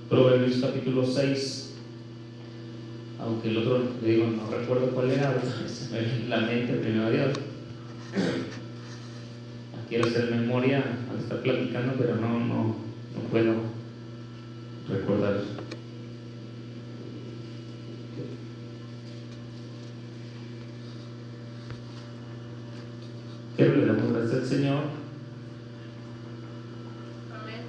Proverbios capítulo 6, aunque el otro, le digo, no recuerdo cuál era, se me viene en la mente primero Dios. Quiero hacer memoria al estar platicando, pero no puedo recordar. Pero le damos gracias al Señor. Amén.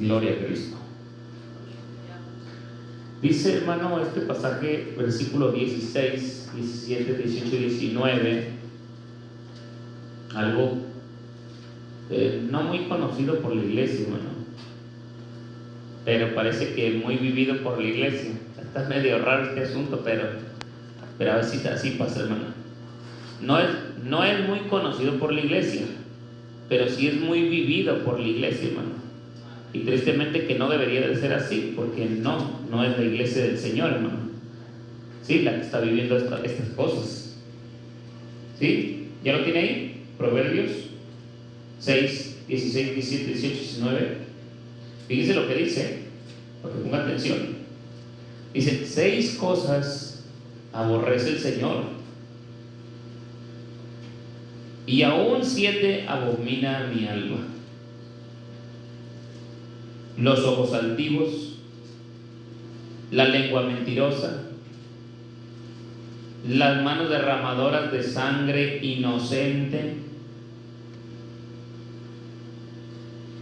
Gloria a Cristo. Dice, hermano, este pasaje, versículo 16, 17, 18 y 19, algo no muy conocido por la iglesia, hermano, pero parece que muy vivido por la iglesia. Está medio raro este asunto, pero a ver si así pasa, hermano. No es muy conocido por la iglesia, pero sí es muy vivido por la iglesia, hermano. Y tristemente que no debería de ser así, porque no es la iglesia del Señor, hermano. Sí, la que está viviendo estas cosas. ¿Sí? ¿Ya lo tiene ahí? Proverbios 6, 16, 17, 18, 19. Fíjense lo que dice, para que ponga atención. Dice, 6 cosas aborrece el Señor, y aún 7 abomina mi alma: los ojos altivos, la lengua mentirosa, las manos derramadoras de sangre inocente,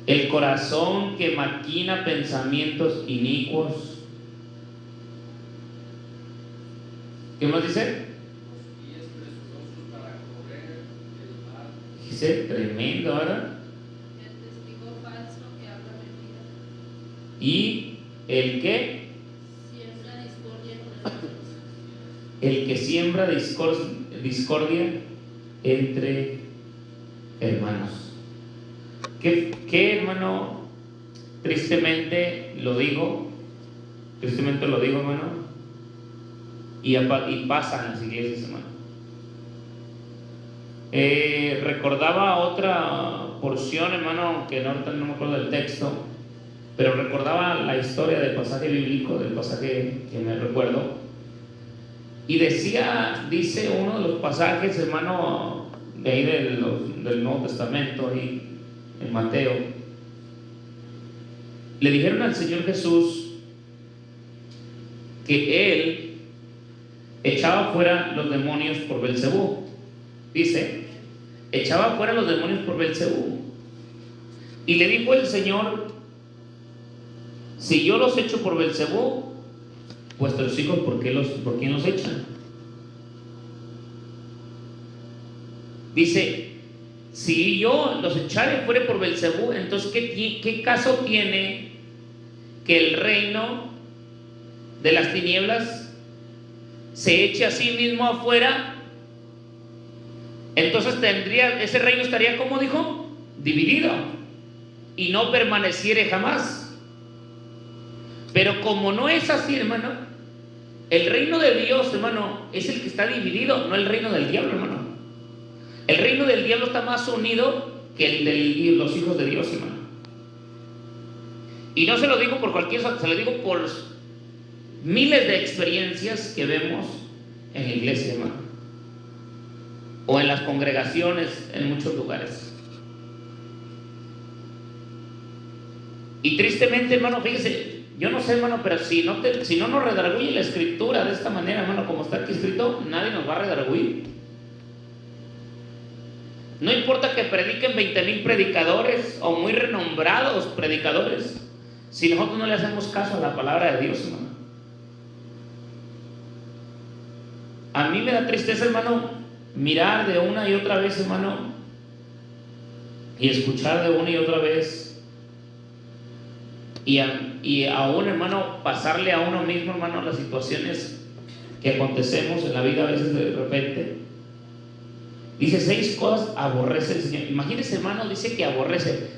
el corazón que maquina pensamientos inicuos. ¿Qué más dice? Dice, tremendo, ¿verdad? ¿Y el qué? Siembra discordia con el otro. El que siembra discordia entre hermanos. ¿Qué, hermano? Tristemente lo digo, hermano, y pasa en las iglesias, hermano. Recordaba otra porción, hermano, que ahorita no me acuerdo del texto, pero recordaba la historia del pasaje bíblico, del pasaje que me recuerdo, y dice uno de los pasajes, hermano, de ahí del Nuevo Testamento, ahí en Mateo, le dijeron al Señor Jesús que Él echaba fuera los demonios por Belcebú. Dice, echaba fuera los demonios por Belcebú. Y le dijo el Señor, si yo los echo por Belcebú, vuestros hijos, ¿por quién los echan? Dice, si yo los echare fuera por Belcebú, entonces ¿qué caso tiene que el reino de las tinieblas se eche a sí mismo afuera? Entonces ese reino estaría, como dijo, dividido y no permaneciere jamás. Pero como no es así, hermano, el reino de Dios, hermano, es el que está dividido, no el reino del diablo, hermano. El reino del diablo está más unido que el de los hijos de Dios, hermano. Y no se lo digo por cualquier cosa, se lo digo por miles de experiencias que vemos en la iglesia, hermano, o en las congregaciones en muchos lugares. Y tristemente, hermano, fíjese, yo no sé, hermano, pero si no nos redarguye la escritura de esta manera, hermano, como está aquí escrito, nadie nos va a redarguir. No importa que prediquen 20,000 predicadores o muy renombrados predicadores, si nosotros no le hacemos caso a la palabra de Dios, hermano. A mí me da tristeza, hermano, mirar de una y otra vez, hermano, y escuchar de una y otra vez, y aún, hermano, pasarle a uno mismo, hermano, las situaciones que acontecemos en la vida a veces de repente. Dice 6 cosas aborrece el Señor. Imagínese, hermano, dice que aborrece.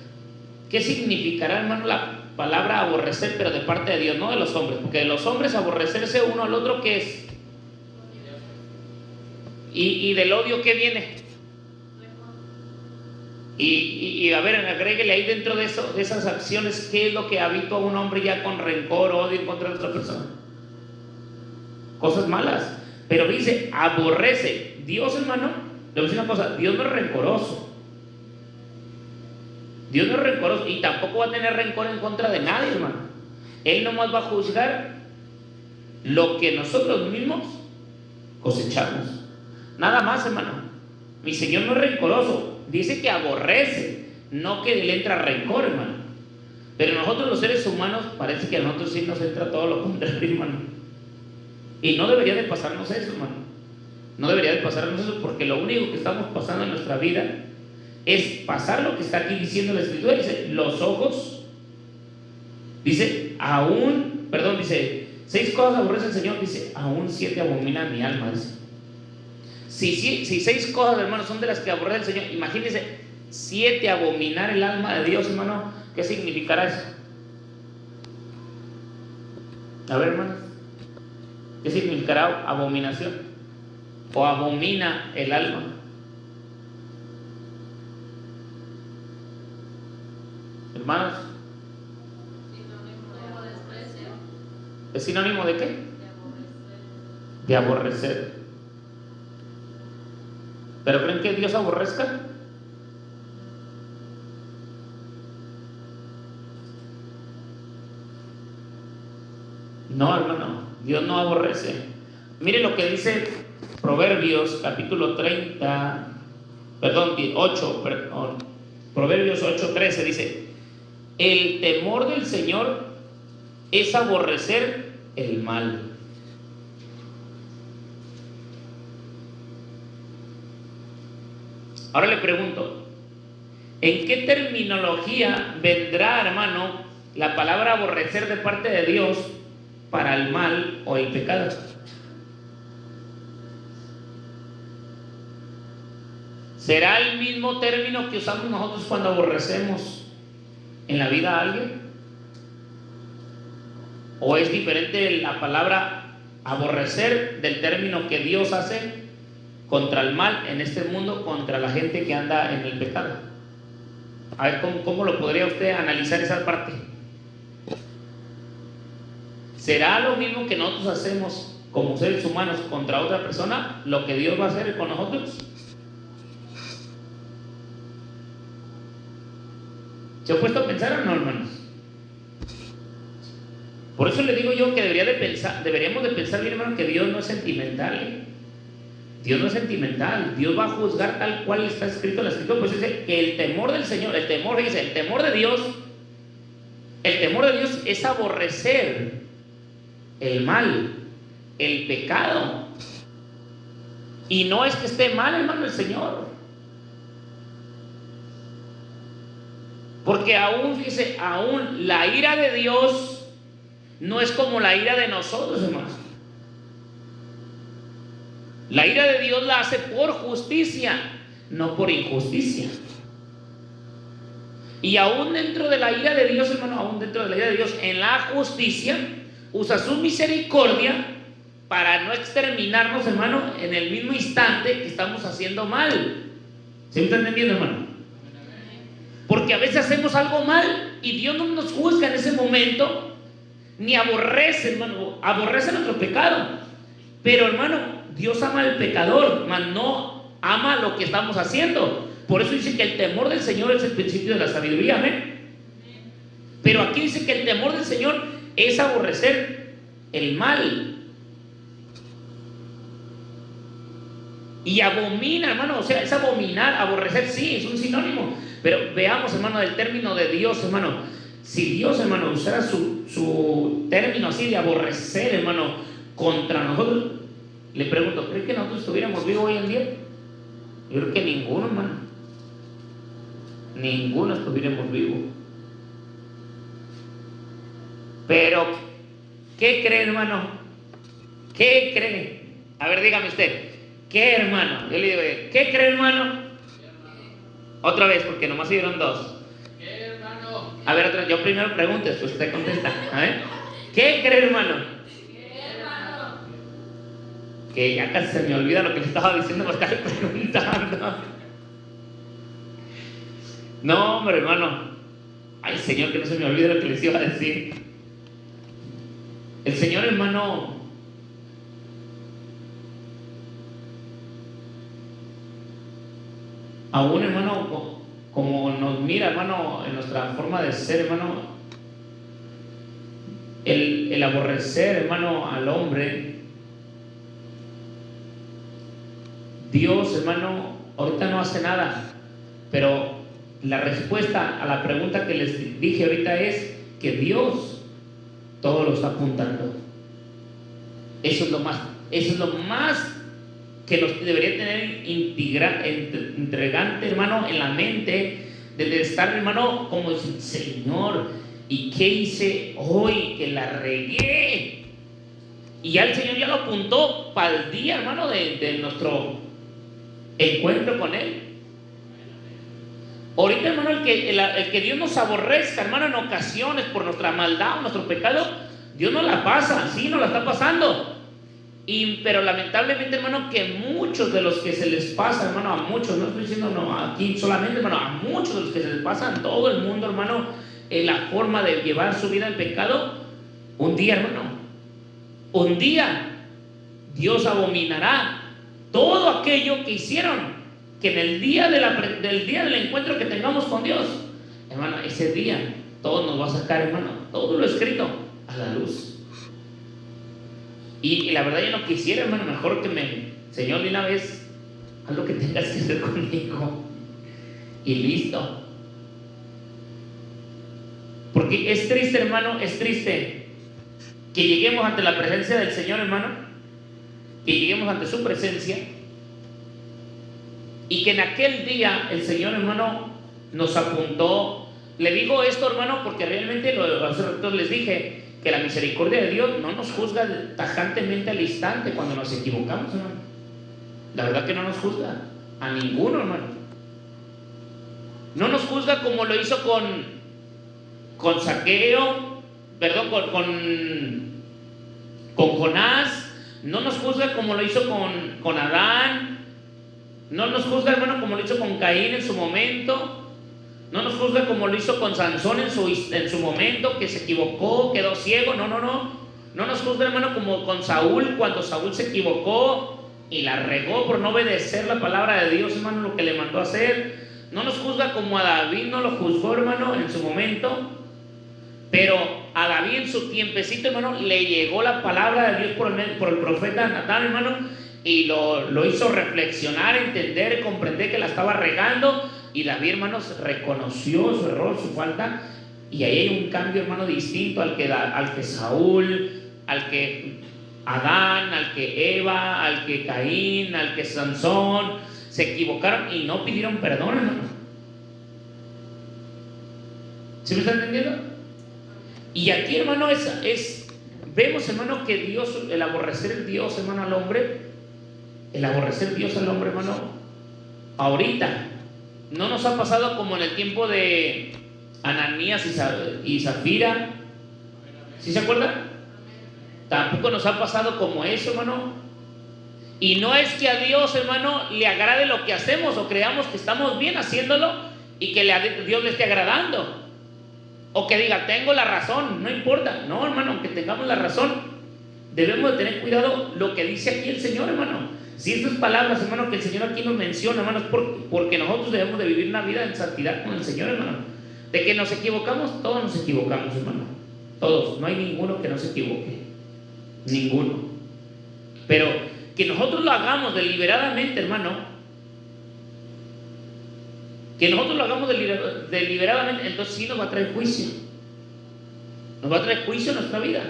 ¿Qué significará, hermano, la palabra aborrecer, pero de parte de Dios, no de los hombres? Porque de los hombres aborrecerse uno al otro, ¿qué es? Y del odio, ¿qué viene? Y a ver, agréguele ahí dentro de eso, de esas acciones, ¿qué es lo que habitúa a un hombre ya con rencor, odio en contra de otra persona? Cosas malas. Pero dice, aborrece. Dios, hermano, le voy a decir una cosa, Dios no es rencoroso. Dios no es rencoroso y tampoco va a tener rencor en contra de nadie, hermano. Él nomás va a juzgar lo que nosotros mismos cosechamos. Nada más, hermano. Mi Señor no es rencoroso. Dice que aborrece, no que le entra rencor, hermano. Pero nosotros los seres humanos, parece que a nosotros sí nos entra todo lo contrario, hermano. Y no debería de pasarnos eso, hermano. No debería de pasarnos eso, porque lo único que estamos pasando en nuestra vida es pasar lo que está aquí diciendo la Escritura. Dice, los ojos, dice, dice, 6 cosas aborrece el Señor, dice, aún 7 abomina mi alma, dice. Si 6 cosas, hermano, son de las que aborrece el Señor, imagínense, 7 abominar el alma de Dios, hermano. ¿Qué significará eso? A ver, hermano, ¿qué significará abominación? O abomina el alma. Hermanos, ¿es sinónimo de qué? De aborrecer. ¿Pero creen que Dios aborrezca? No, hermano, Dios no aborrece. Mire lo que dice Proverbios capítulo 8, Proverbios 8:13 dice: el temor del Señor es aborrecer el mal. Ahora le pregunto, ¿en qué terminología vendrá, hermano, la palabra aborrecer de parte de Dios para el mal o el pecado? ¿Será el mismo término que usamos nosotros cuando aborrecemos en la vida a alguien? ¿O es diferente la palabra aborrecer del término que Dios hace contra el mal en este mundo, contra la gente que anda en el pecado? A ver, ¿cómo lo podría usted analizar esa parte? ¿Será lo mismo que nosotros hacemos como seres humanos contra otra persona lo que Dios va a hacer con nosotros? ¿Se ha puesto a pensar o no, hermanos? Por eso le digo yo que deberíamos de pensar bien, hermano, que Dios no es sentimental, ¿eh? Dios no es sentimental. Dios va a juzgar tal cual está escrito en la Escritura. Pues dice que el temor del Señor, el temor de Dios es aborrecer el mal, el pecado. Y no es que esté mal, hermano, el Señor. Porque aún la ira de Dios no es como la ira de nosotros, hermanos. La ira de Dios la hace por justicia, no por injusticia. Y aún dentro de la ira de Dios, hermano, en la justicia, usa su misericordia para no exterminarnos, hermano, en el mismo instante que estamos haciendo mal. ¿Se me está entendiendo, hermano? Porque a veces hacemos algo mal y Dios no nos juzga en ese momento, ni aborrece, hermano, aborrece nuestro pecado. Pero, hermano, Dios ama al pecador, mas no ama lo que estamos haciendo. Por eso dice que el temor del Señor es el principio de la sabiduría, amén. Pero aquí dice que el temor del Señor es aborrecer el mal. Y abomina, hermano, o sea, es abominar, aborrecer, sí, es un sinónimo. Pero veamos, hermano, del término de Dios, hermano. Si Dios, hermano, usara su término así de aborrecer, hermano, contra nosotros, le pregunto, ¿cree que nosotros estuviéramos vivos hoy en día? Yo creo que ninguno, hermano. Ninguno estuviéramos vivos. Pero, ¿qué cree, hermano? ¿Qué cree? A ver, dígame usted, ¿qué, hermano? Yo le digo, ¿qué cree, hermano? Otra vez, porque nomás se dieron 2. ¿Qué, hermano? A ver, yo primero pregunto, después usted contesta. A ver, ¿qué cree, hermano? Que ya casi se me olvida lo que le estaba diciendo por estar preguntando. No, hombre, hermano. Ay, Señor, que no se me olvide lo que les iba a decir. El Señor, hermano, aún, hermano, como nos mira, hermano, en nuestra forma de ser, hermano, el aborrecer, hermano, al hombre, Dios, hermano, ahorita no hace nada, pero la respuesta a la pregunta que les dije ahorita es que Dios todo lo está apuntando. Eso es lo más que nos debería tener intrigante, hermano, en la mente, de estar, hermano, como Señor, ¿y qué hice hoy? Que la regué. Y ya el Señor ya lo apuntó para el día, hermano, de nuestro encuentro con Él. Ahorita, hermano, el que Dios nos aborrezca, hermano, en ocasiones por nuestra maldad o nuestro pecado, Dios nos la pasa, sí, nos la está pasando. Pero lamentablemente, hermano, que muchos de los que se les pasa, hermano, a muchos, no estoy diciendo no aquí solamente, hermano, a muchos de los que se les pasa en todo el mundo, hermano, la forma de llevar su vida en pecado, un día, hermano, un día Dios abominará todo aquello que hicieron, que en el día del día del encuentro que tengamos con Dios, hermano, ese día todo nos va a sacar, hermano, todo lo escrito a la luz. Y la verdad yo no quisiera, hermano, mejor que Señor, de una vez, haz lo que tengas que hacer conmigo y listo. Porque es triste, hermano, es triste que lleguemos ante la presencia del Señor, hermano, que lleguemos ante su presencia y que en aquel día el Señor, hermano, nos apuntó. Le digo esto, hermano, porque realmente hace rato les dije que la misericordia de Dios no nos juzga tajantemente al instante cuando nos equivocamos, hermano. La verdad que no nos juzga a ninguno, hermano. No nos juzga como lo hizo con Zaqueo, perdón, con Jonás. No nos juzga como lo hizo con Adán. No nos juzga, hermano, como lo hizo con Caín en su momento. No nos juzga como lo hizo con Sansón en su momento, que se equivocó, quedó ciego. No nos juzga, hermano, como con Saúl, cuando Saúl se equivocó y la regó por no obedecer la palabra de Dios, hermano, lo que le mandó a hacer. No nos juzga como a David no lo juzgó, hermano, en su momento. Pero a David en su tiempecito, hermano, le llegó la palabra de Dios por el profeta Natán, hermano, y lo hizo reflexionar, entender, comprender que la estaba regando. Y David, hermanos, reconoció su error, su falta, y ahí hay un cambio, hermano, distinto al que Saúl, al que Adán, al que Eva, al que Caín, al que Sansón se equivocaron y no pidieron perdón, hermano. ¿Sí me está entendiendo? Y aquí, hermano, vemos, hermano, que Dios, el aborrecer el Dios, hermano, al hombre, hermano, ahorita no nos ha pasado como en el tiempo de Ananías y Zafira. ¿Sí se acuerdan? Tampoco nos ha pasado como eso, hermano. Y no es que a Dios, hermano, le agrade lo que hacemos o creamos que estamos bien haciéndolo y que Dios le esté agradando. O que diga, tengo la razón, no importa. No, hermano, aunque tengamos la razón, debemos de tener cuidado lo que dice aquí el Señor, hermano. Si estas palabras, hermano, que el Señor aquí nos menciona, hermano, es porque nosotros debemos de vivir una vida en santidad con el Señor, hermano. De que nos equivocamos, todos nos equivocamos, hermano. Todos, no hay ninguno que no se equivoque. Ninguno. Pero que nosotros lo hagamos deliberadamente, hermano. Que nosotros lo hagamos deliberadamente, entonces sí nos va a traer juicio. Nos va a traer juicio en nuestra vida.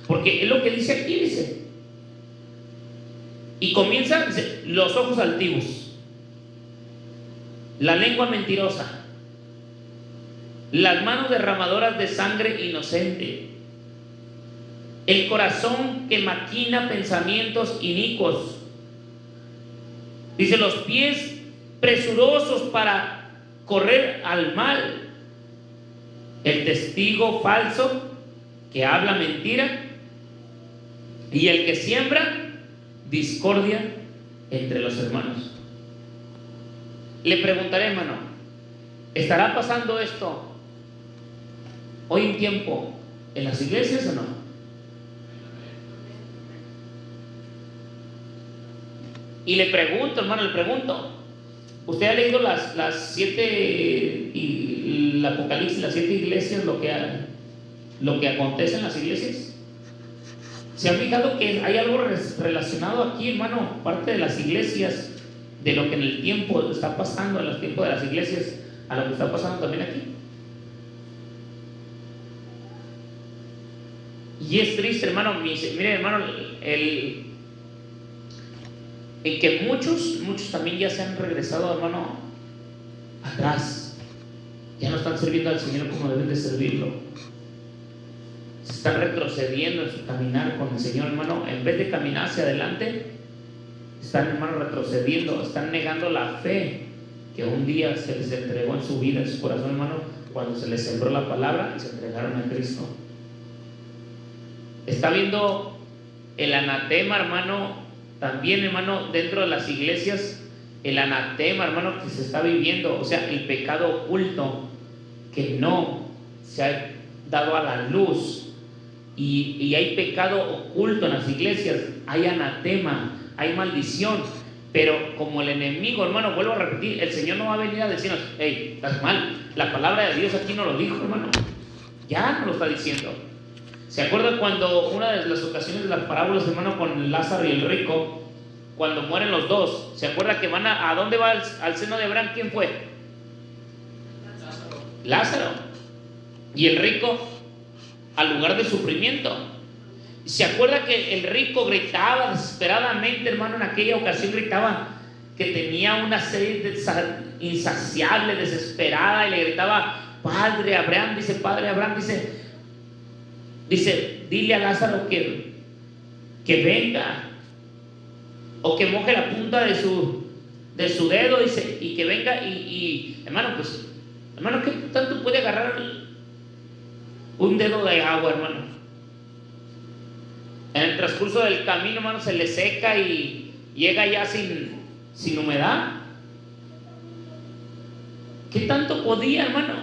Porque es lo que dice aquí, dice. Y comienza, dice, los ojos altivos, la lengua mentirosa, las manos derramadoras de sangre inocente, el corazón que maquina pensamientos inicuos. Dice, los pies presurosos para correr al mal, el testigo falso que habla mentira y el que siembra discordia entre los hermanos. Le preguntaré, hermano, ¿Estará pasando esto hoy en tiempo en las iglesias o no? Y le pregunto, hermano, ¿usted ha leído las 7 y el Apocalipsis, las 7 iglesias, lo que acontece en las iglesias? ¿Se ha fijado que hay algo relacionado aquí, hermano? Parte de las iglesias, de lo que en el tiempo está pasando, en los tiempos de las iglesias, a lo que está pasando también aquí. Y es triste, hermano. Mire, hermano, en que muchos también ya se han regresado, hermano, atrás. Ya no están sirviendo al Señor como deben de servirlo. Se están retrocediendo en su caminar con el Señor, hermano. En vez de caminar hacia adelante, están, hermano, retrocediendo. Están negando la fe que un día se les entregó en su vida, en su corazón, hermano, cuando se les sembró la palabra y se entregaron a Cristo. Está viendo el anatema, hermano, también, hermano, dentro de las iglesias, el anatema, hermano, que se está viviendo, o sea, el pecado oculto que no se ha dado a la luz, y hay pecado oculto en las iglesias, hay anatema, hay maldición. Pero como el enemigo, hermano, vuelvo a repetir, el Señor no va a venir a decirnos: hey, estás mal, la palabra de Dios aquí no lo dijo, hermano, ya no lo está diciendo. ¿Se acuerdan cuando una de las ocasiones de las parábolas, hermano, con Lázaro y el rico, cuando mueren los dos? ¿Se acuerda que van a dónde va al seno de Abraham? ¿Quién fue? Lázaro. Y el rico al lugar de sufrimiento. ¿Se acuerda que el rico gritaba desesperadamente, hermano? En aquella ocasión gritaba que tenía una sed insaciable, desesperada, y le gritaba: Padre Abraham, dice, dile a Lázaro que venga, o que moje la punta de su dedo, dice, y que venga. Y hermano, pues, hermano, ¿qué tanto puede agarrar un dedo de agua, hermano? En el transcurso del camino, hermano, se le seca y llega ya sin humedad. ¿Qué tanto podía, hermano?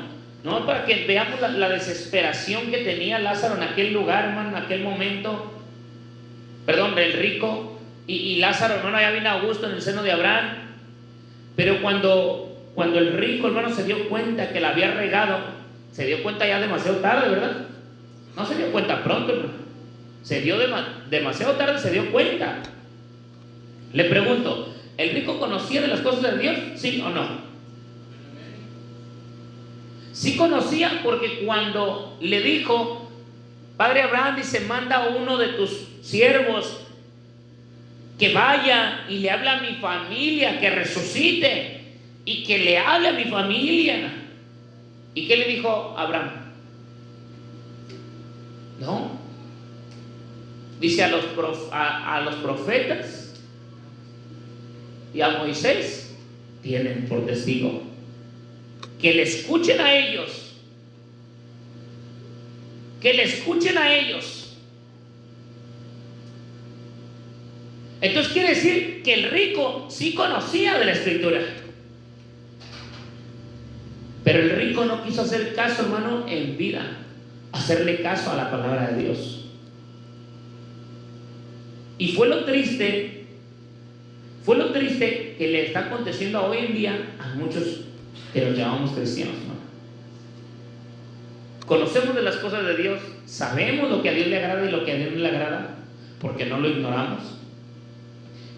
No, para que veamos la desesperación que tenía Lázaro en aquel lugar, hermano, en aquel momento. Perdón, el rico. Y Lázaro, hermano, ya vino a gusto en el seno de Abraham. Pero cuando el rico, hermano, se dio cuenta que la había regado, se dio cuenta ya demasiado tarde, ¿verdad? No se dio cuenta pronto, hermano. Se dio demasiado tarde, se dio cuenta. Le pregunto, ¿el rico conocía de las cosas de Dios? ¿Sí o no? Sí conocía, porque cuando le dijo: Padre Abraham, dice, manda a uno de tus siervos que vaya y le hable a mi familia, que resucite y que le hable a mi familia. ¿Y qué le dijo Abraham? No. Dice: a los profetas y a Moisés tienen por testigo. Que le escuchen a ellos. Que le escuchen a ellos. Entonces quiere decir que el rico sí conocía de la escritura. Pero el rico no quiso hacer caso, hermano, en vida. Hacerle caso a la palabra de Dios. Y fue lo triste que le está aconteciendo hoy en día a muchos que nos llamamos cristianos, ¿no? Conocemos de las cosas de Dios, sabemos lo que a Dios le agrada y lo que a Dios no le agrada, porque no lo ignoramos.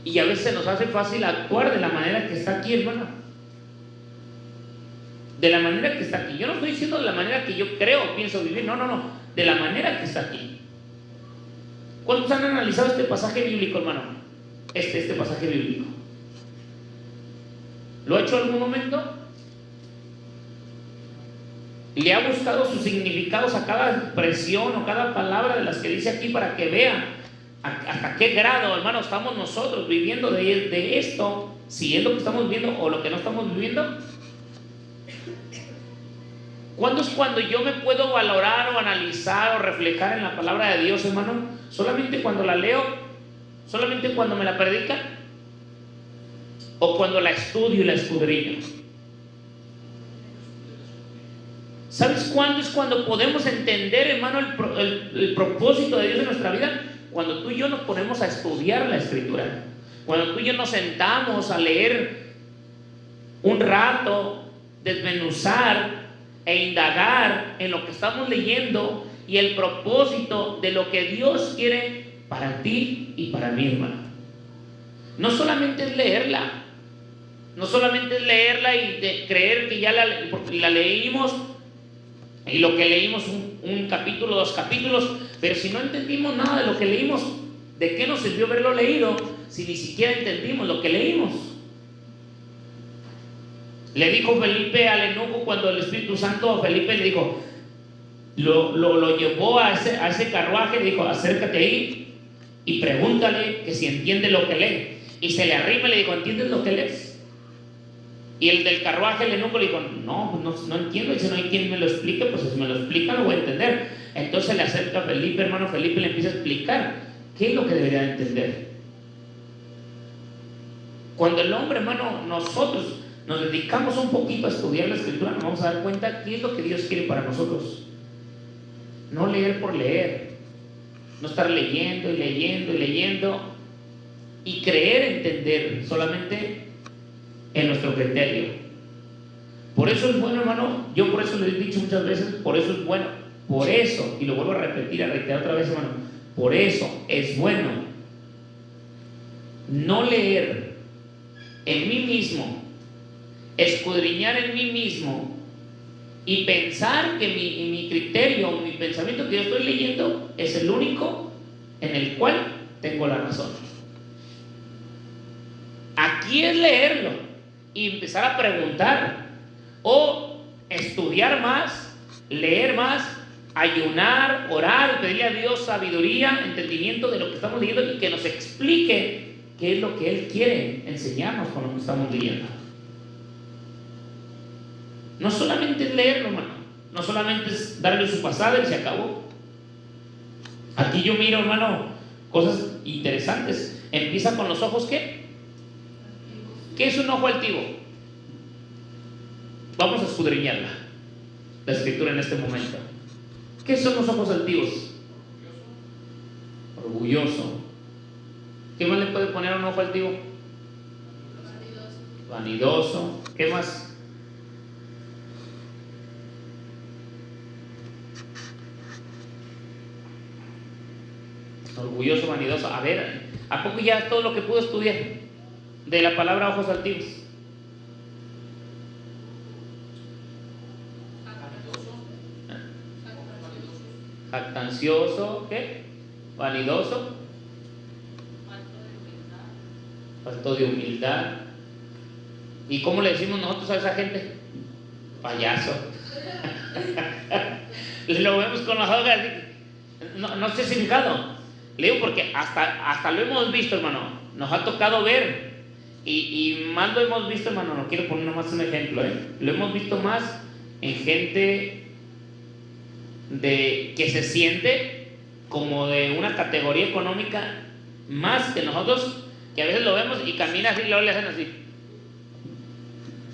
Y a veces nos hace fácil actuar de la manera que está aquí, hermano. De la manera que está aquí. Yo no estoy diciendo de la manera que yo creo o pienso vivir, no, de la manera que está aquí. ¿Cuántos han analizado este pasaje bíblico, hermano? Este pasaje bíblico. ¿Lo ha hecho algún momento? ¿Le ha buscado sus significados a cada expresión o cada palabra de las que dice aquí, para que vean hasta qué grado, hermano, estamos nosotros viviendo de esto, si es lo que estamos viviendo o lo que no estamos viviendo? ¿Cuándo es cuando yo me puedo valorar o analizar o reflejar en la palabra de Dios, hermano? ¿Solamente cuando la leo? ¿Solamente cuando me la predican? ¿O cuando la estudio y la escudriño? ¿Sabes cuándo es cuando podemos entender, hermano, el propósito de Dios en nuestra vida? Cuando tú y yo nos ponemos a estudiar la Escritura. Cuando tú y yo nos sentamos a leer un rato, desmenuzar e indagar en lo que estamos leyendo y el propósito de lo que Dios quiere para ti y para mí, hermano. No solamente es leerla, no solamente es leerla y creer que ya la leímos, y lo que leímos un capítulo, 2 capítulos, pero si no entendimos nada de lo que leímos, ¿de qué nos sirvió haberlo leído si ni siquiera entendimos lo que leímos? Le dijo Felipe al eunuco cuando el Espíritu Santo a Felipe le dijo, lo llevó a ese carruaje, le dijo, acércate ahí y pregúntale que si entiende lo que lee. Y se le arriba y le dijo, ¿entiendes lo que lees? Y el del carruaje, el eunuco, le dijo, no entiendo. Y si no hay quien me lo explique, pues si me lo explica lo voy a entender. Entonces le acerca a Felipe, hermano. Felipe le empieza a explicar qué es lo que debería entender. Cuando el hombre, hermano, nosotros nos dedicamos un poquito a estudiar la Escritura, nos vamos a dar cuenta qué es lo que Dios quiere para nosotros. No leer por leer, no estar leyendo y leyendo y leyendo y creer entender solamente en nuestro criterio. Por eso es bueno, hermano, yo por eso lo he dicho muchas veces, por eso es bueno, por eso, y lo vuelvo a repetir, a reiterar otra vez, hermano, por eso es bueno no leer en mí mismo, escudriñar en mí mismo y pensar que mi criterio, mi pensamiento que yo estoy leyendo es el único en el cual tengo la razón. Aquí es leerlo y empezar a preguntar o estudiar más, leer más, ayunar, orar y pedirle a Dios sabiduría, entendimiento de lo que estamos leyendo y que nos explique qué es lo que Él quiere enseñarnos con lo que estamos leyendo. No solamente es leerlo, hermano, no solamente es darle su pasada y se acabó. Aquí yo miro, hermano, cosas interesantes. Empieza con los ojos, ¿qué? ¿Qué es un ojo altivo? Vamos a escudriñarla, la Escritura en este momento. ¿Qué son los ojos altivos? Orgulloso. ¿Qué más le puede poner a un ojo altivo? Vanidoso. ¿Qué más? Orgulloso, vanidoso. A ver, ¿a poco ya es todo lo que pudo estudiar de la palabra ojos altivos? Jactancioso, ¿qué? Vanidoso, falto de humildad. ¿Y cómo le decimos nosotros a esa gente? Payaso. Lo vemos con las hojas. No sé si fijado. Le digo porque hasta lo hemos visto, hermano. Nos ha tocado ver. Y más lo hemos visto, hermano. No quiero poner nomás un ejemplo, Lo hemos visto más en gente que se siente como de una categoría económica más que nosotros, que a veces lo vemos y camina así y luego le hacen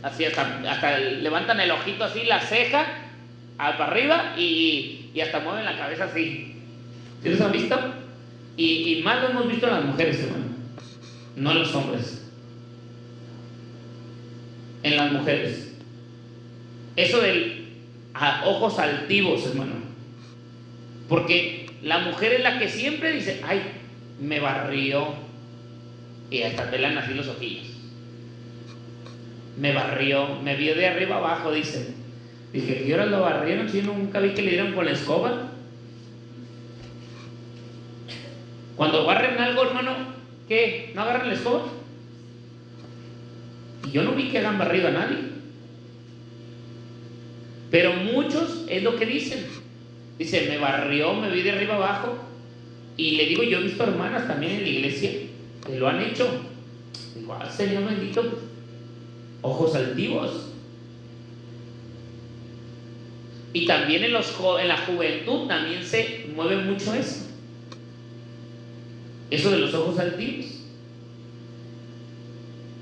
así hasta levantan el ojito así, la ceja para arriba y hasta mueven la cabeza así. ¿Sí los han visto? Y más lo hemos visto en las mujeres, hermano, no en los hombres, en las mujeres. Eso del ojos altivos, hermano, porque la mujer es la que siempre dice, ay, me barrió, y hasta pelan así los ojillos. Me barrió, me vio de arriba abajo, dice. Dije, ¿qué hora lo barrieron? Si yo nunca vi que le dieron con la escoba. Cuando barren algo, hermano, ¿qué? ¿No agarran la escoba? Y yo no vi que hagan barrido a nadie. Pero muchos es lo que dicen. Dice, me barrió, me vi de arriba abajo. Y le digo, yo he visto hermanas también en la iglesia que lo han hecho. Digo, Señor bendito, ojos altivos. Y también en la juventud también se mueve mucho eso. Eso de los ojos altivos.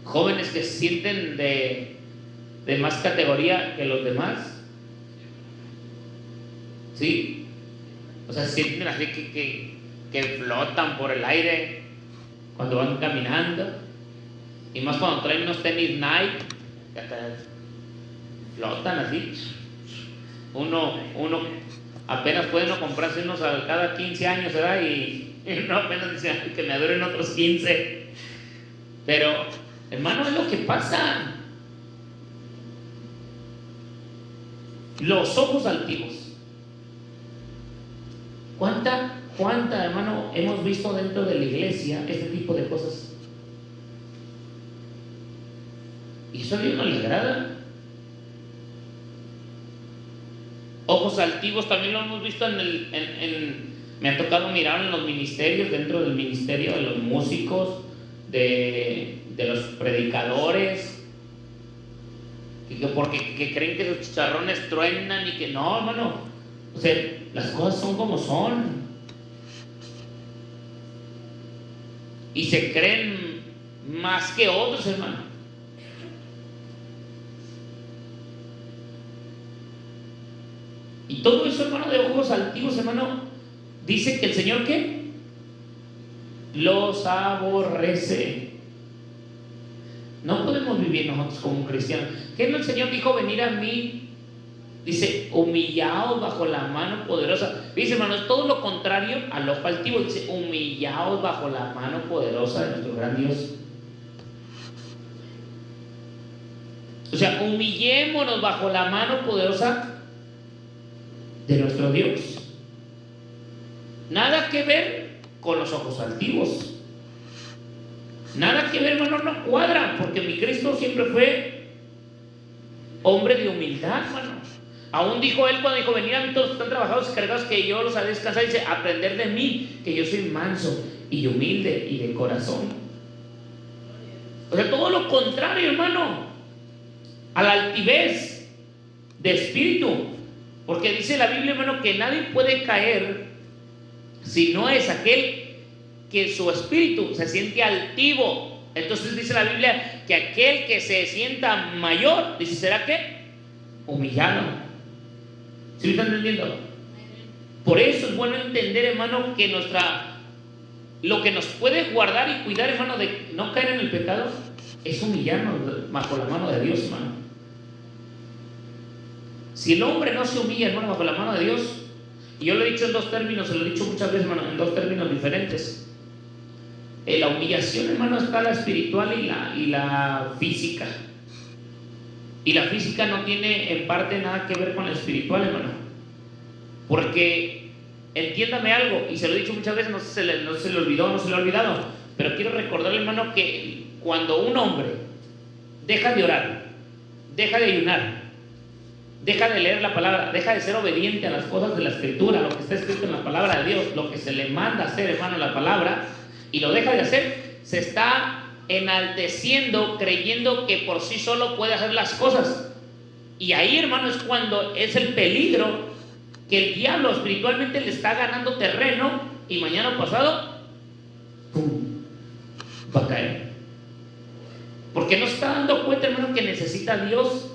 Jóvenes que se sienten de más categoría que los demás. ¿sí? O sea, sienten así que flotan por el aire cuando van caminando. Y más cuando traen unos tenis Nike, que hasta flotan así. Uno apenas puede uno comprarse unos a cada 15 años, ¿verdad? Y uno apenas dice "Ay, que me duren otros 15". Pero, hermano, es lo que pasa. Los ojos altivos. ¿Cuánta, hermano, hemos visto dentro de la iglesia este tipo de cosas? Y eso a Dios no le agrada. Ojos altivos también lo hemos visto me ha tocado mirar en los ministerios, dentro del ministerio de los músicos, de los predicadores, porque creen que sus chicharrones truenan y que no, hermano. O sea, las cosas son como son. Y se creen más que otros, hermano. Y todo eso, hermano, de ojos altivos, hermano, dice que el Señor, ¿qué? Los aborrece. No podemos vivir nosotros como cristianos. ¿Qué no el Señor dijo? Venir a mí, dice, humillaos bajo la mano poderosa. Dice, hermano, es todo lo contrario al ojo altivo. Dice, humillaos bajo la mano poderosa de nuestro gran Dios. O sea, humillémonos bajo la mano poderosa de nuestro Dios. Nada que ver con los ojos altivos. Nada que ver, hermano, no cuadra, porque mi Cristo siempre fue hombre de humildad, hermano. Aún dijo él cuando dijo, venid a mí todos los que están trabajados y cargados, que yo los haré descansar. Dice, aprender de mí, que yo soy manso y humilde y de corazón. O sea, todo lo contrario, hermano, a la altivez de espíritu. Porque dice la Biblia, hermano, que nadie puede caer si no es aquel que su espíritu se siente altivo. Entonces dice la Biblia que aquel que se sienta mayor, dice, ¿será qué? Humillado. ¿Sí me están entendiendo? Por eso es bueno entender, hermano, que lo que nos puede guardar y cuidar, hermano, de no caer en el pecado, es humillarnos bajo la mano de Dios, hermano. Si el hombre no se humilla, hermano, bajo la mano de Dios, y yo lo he dicho en dos términos, se lo he dicho muchas veces, hermano, en dos términos diferentes. La humillación, hermano, está la espiritual y la física. Y la física no tiene en parte nada que ver con la espiritual, hermano. Porque, entiéndame algo, y se lo he dicho muchas veces, no se le olvidó, no se le ha olvidado, pero quiero recordarle, hermano, que cuando un hombre deja de orar, deja de ayunar, deja de leer la palabra, deja de ser obediente a las cosas de la escritura, lo que está escrito en la palabra de Dios, lo que se le manda hacer, hermano, en la palabra, y lo deja de hacer, se está enalteciendo, creyendo que por sí solo puede hacer las cosas. Y ahí, hermano, es cuando es el peligro que el diablo espiritualmente le está ganando terreno y mañana pasado, ¡pum!, va a caer. Porque no se está dando cuenta, hermano, que necesita a Dios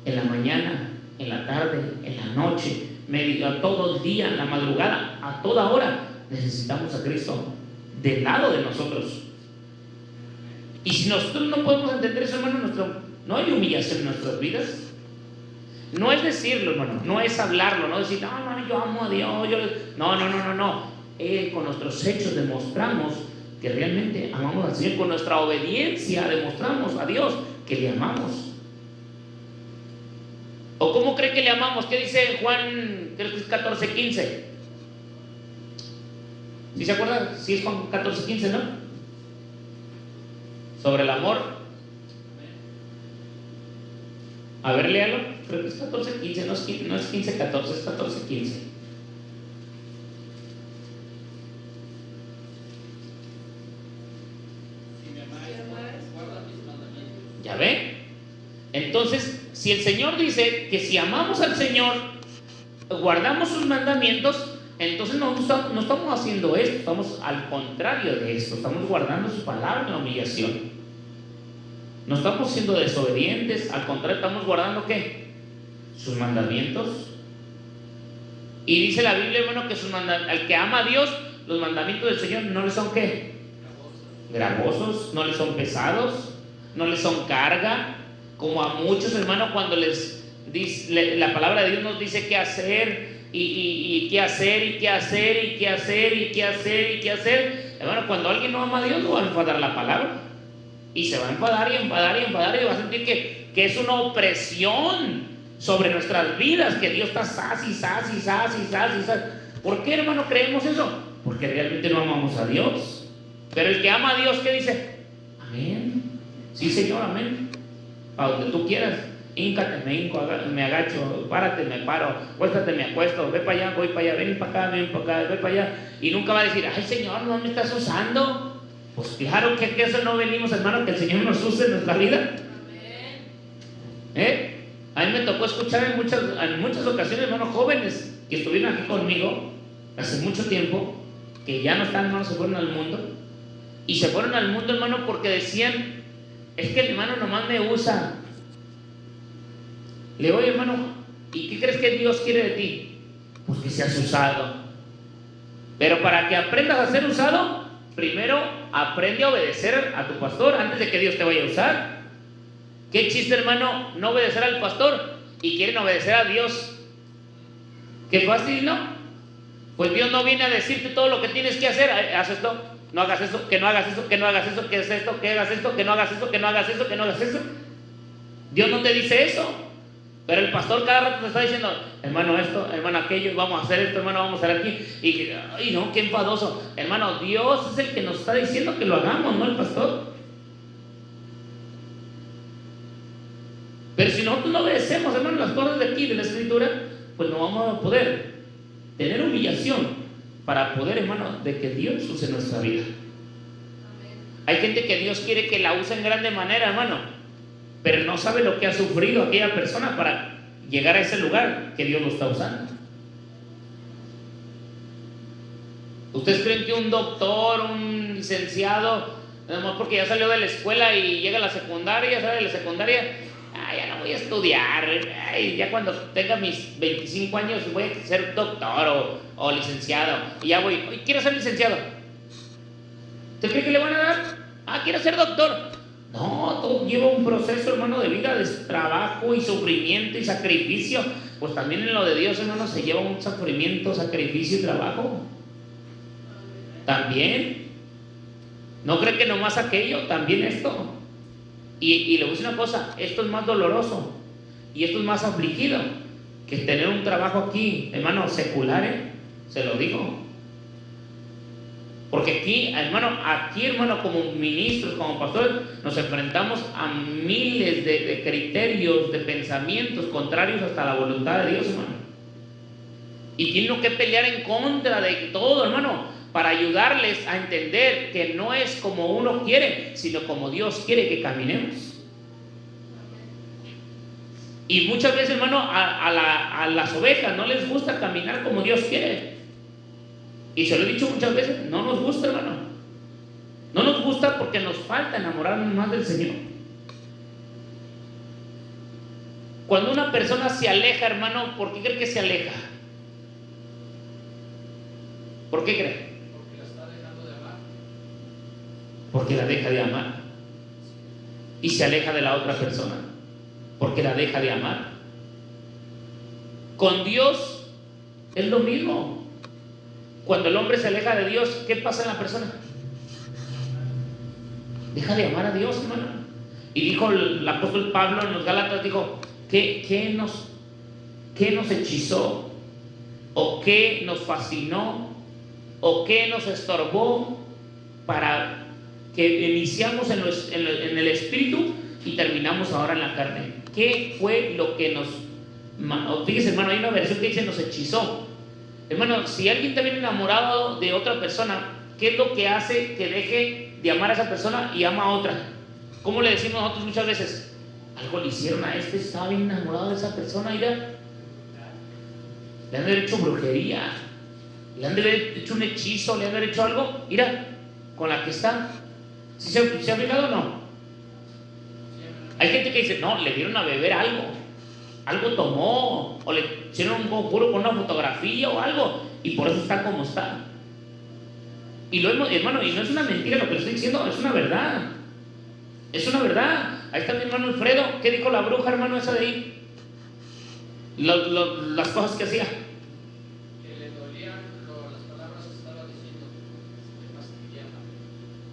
en la mañana, en la tarde, en la noche, todo el día, en la madrugada, a toda hora. Necesitamos a Cristo del lado de nosotros. Y si nosotros no podemos entender eso, hermano, no hay humillación en nuestras vidas. No es decirlo, hermano, no es hablarlo, no decir, no, hermano, yo amo a Dios, no. Con nuestros hechos demostramos que realmente amamos al Señor. Con nuestra obediencia demostramos a Dios que le amamos. ¿O cómo cree que le amamos? ¿Qué dice Juan, creo que es 14:15? ¿Sí se acuerdan? Sí es Juan 14:15, ¿no? Sobre el amor. A ver, léalo. Creo que es 14:15, no es 15:14, es 14:15. ¿Ya ve? Entonces, si el Señor dice que si amamos al Señor, guardamos sus mandamientos, entonces no estamos haciendo esto, estamos al contrario de esto, estamos guardando su palabra en la humillación. No estamos siendo desobedientes, al contrario, estamos guardando ¿qué? Sus mandamientos. Y dice la Biblia, hermano, que al que ama a Dios, los mandamientos del Señor no le son ¿qué? Gravosos, no le son pesados, no le son carga, como a muchos, hermano, cuando les dice, la palabra de Dios nos dice qué hacer y qué hacer y qué hacer y qué hacer y qué hacer y qué hacer. Hermano, cuando alguien no ama a Dios, no va a enfadar la palabra y se va a enfadar y enfadar y enfadar y va a sentir que es una opresión sobre nuestras vidas, que Dios está sas y sas y sas y sas y sas. ¿Por qué, hermano, creemos eso? Porque realmente no amamos a Dios. Pero el que ama a Dios, ¿qué dice? Amén. Sí, Señor, amén. A donde tú quieras. Híncate, me hinco, me agacho, párate, me paro, acuéstate, me acuesto, ve para allá, voy para allá, ven para acá, ven para acá, ve para allá. Y nunca va a decir, ay, Señor, ¿no me estás usando? Pues claro que eso no venimos, hermano, que el Señor nos use en nuestra vida. A mí me tocó escuchar en muchas ocasiones, hermanos, jóvenes que estuvieron aquí conmigo hace mucho tiempo, que ya no están, hermano, se fueron al mundo. Y se fueron al mundo, hermano, porque decían, es que el hermano nomás me usa. Le digo, oye, hermano, ¿y qué crees que Dios quiere de ti? Pues que seas usado. Pero para que aprendas a ser usado, primero aprende a obedecer a tu pastor antes de que Dios te vaya a usar. Qué chiste, hermano, no obedecer al pastor y quieren obedecer a Dios. Qué fácil, ¿no? Pues Dios no viene a decirte todo lo que tienes que hacer. Haz esto, no hagas eso, que no hagas eso, que no hagas eso, que es esto, que hagas esto, que no hagas eso, que no hagas eso, que no hagas eso. Dios no te dice eso. Pero el pastor cada rato te está diciendo, hermano esto, hermano aquello, vamos a hacer esto, hermano, vamos a hacer aquí. Y, ay no, qué enfadoso. Hermano, Dios es el que nos está diciendo que lo hagamos, no el pastor. Pero si nosotros no obedecemos, hermano, las cosas de aquí, de la Escritura, pues no vamos a poder tener humillación para poder, hermano, de que Dios use nuestra vida. Hay gente que Dios quiere que la use en grande manera, hermano, pero no sabe lo que ha sufrido aquella persona para llegar a ese lugar que Dios lo está usando. ¿Ustedes creen que un doctor, un licenciado, nada más porque ya salió de la escuela y llega a la secundaria, sale de la secundaria, ya no voy a estudiar, ya cuando tenga mis 25 años voy a ser doctor o licenciado, y ya voy, quiero ser licenciado? ¿Usted cree que le van a dar? Quiero ser doctor. No, todo lleva un proceso, hermano, de vida, de trabajo y sufrimiento y sacrificio. Pues también en lo de Dios, hermano, se lleva un sufrimiento, sacrificio y trabajo. También. ¿No cree que nomás aquello? También esto. Y le voy a decir una cosa, esto es más doloroso y esto es más afligido que tener un trabajo aquí, hermano, secular, se lo digo. Porque aquí, hermano, como ministros, como pastores, nos enfrentamos a miles de criterios, de pensamientos contrarios hasta la voluntad de Dios, hermano. Y tienen que pelear en contra de todo, hermano, para ayudarles a entender que no es como uno quiere, sino como Dios quiere que caminemos. Y muchas veces, hermano, a las ovejas no les gusta caminar como Dios quiere. Y se lo he dicho muchas veces, no nos gusta, hermano. No nos gusta porque nos falta enamorarnos más del Señor. Cuando una persona se aleja, hermano, ¿por qué cree que se aleja? ¿Por qué cree? Porque la está dejando de amar. Porque la deja de amar. Y se aleja de la otra persona porque la deja de amar. Con Dios es lo mismo. Cuando el hombre se aleja de Dios, ¿qué pasa en la persona? Deja de amar a Dios, hermano. Y dijo el apóstol Pablo en los Gálatas, dijo, ¿qué nos hechizó? ¿O qué nos fascinó? ¿O qué nos estorbó para que iniciamos en el espíritu y terminamos ahora en la carne? ¿Qué fue lo que nos... Fíjese, hermano, hay una versión que dice nos hechizó. Hermano, si alguien está bien enamorado de otra persona, ¿qué es lo que hace que deje de amar a esa persona y ama a otra? ¿Cómo le decimos nosotros muchas veces? Algo le hicieron a estaba bien enamorado de esa persona, mira. Le han de haber hecho brujería, le han de haber hecho un hechizo, le han de haber hecho algo, mira, con la que está. ¿Sí se ha fijado o no? Hay gente que dice, no, le dieron a beber algo. algo tomó, o le hicieron un conjuro con una fotografía o algo, y por eso está como está. Y lo hemos, hermano, y no es una mentira lo que le estoy diciendo, es una verdad. Es una verdad. Ahí está mi hermano Alfredo. ¿Qué dijo la bruja, hermano, esa de ahí? Las cosas que hacía. Que le dolían las palabras que estaba diciendo, le fastidiaba.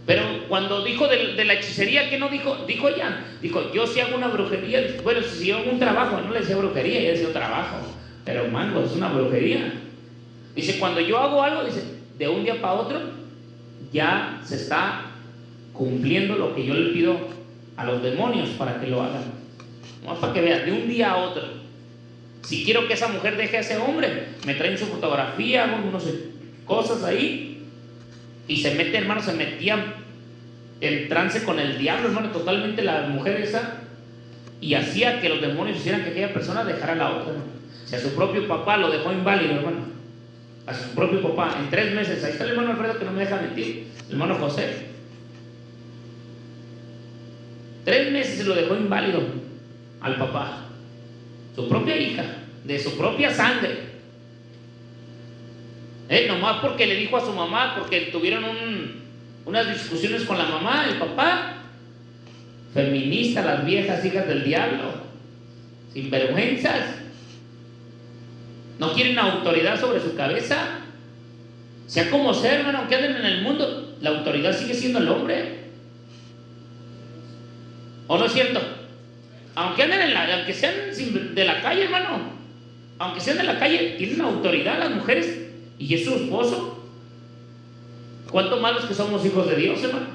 Pero cuando dijo de la hechicería, ¿qué no dijo? Dijo ella, dijo, yo si hago una brujería, bueno, si hago un trabajo, no le decía brujería, ella decía trabajo, pero mango, es una brujería. Dice, cuando yo hago algo, dice, de un día para otro, ya se está cumpliendo lo que yo le pido a los demonios para que lo hagan. No, para que vean, de un día a otro. Si quiero que esa mujer deje a ese hombre, me traen su fotografía, hago unas cosas ahí, y se mete, hermano, se metía en trance con el diablo, hermano, totalmente la mujer esa, y hacía que los demonios hicieran que aquella persona dejara a la otra, hermano. O sea, a su propio papá lo dejó inválido, hermano. A su propio papá, en 3 meses. Ahí está el hermano Alfredo que no me deja mentir, el hermano José. 3 meses se lo dejó inválido al papá, su propia hija, de su propia sangre. Nomás porque le dijo a su mamá, porque tuvieron unas discusiones con la mamá, el papá. Feminista, las viejas hijas del diablo, sinvergüenzas. No quieren autoridad sobre su cabeza. Sea como sea, hermano, aunque anden en el mundo, la autoridad sigue siendo el hombre. ¿O no es cierto? Aunque anden aunque sean de la calle, hermano, aunque sean de la calle, tienen autoridad las mujeres y es su esposo. ¿Cuánto malos que somos hijos de Dios, hermano?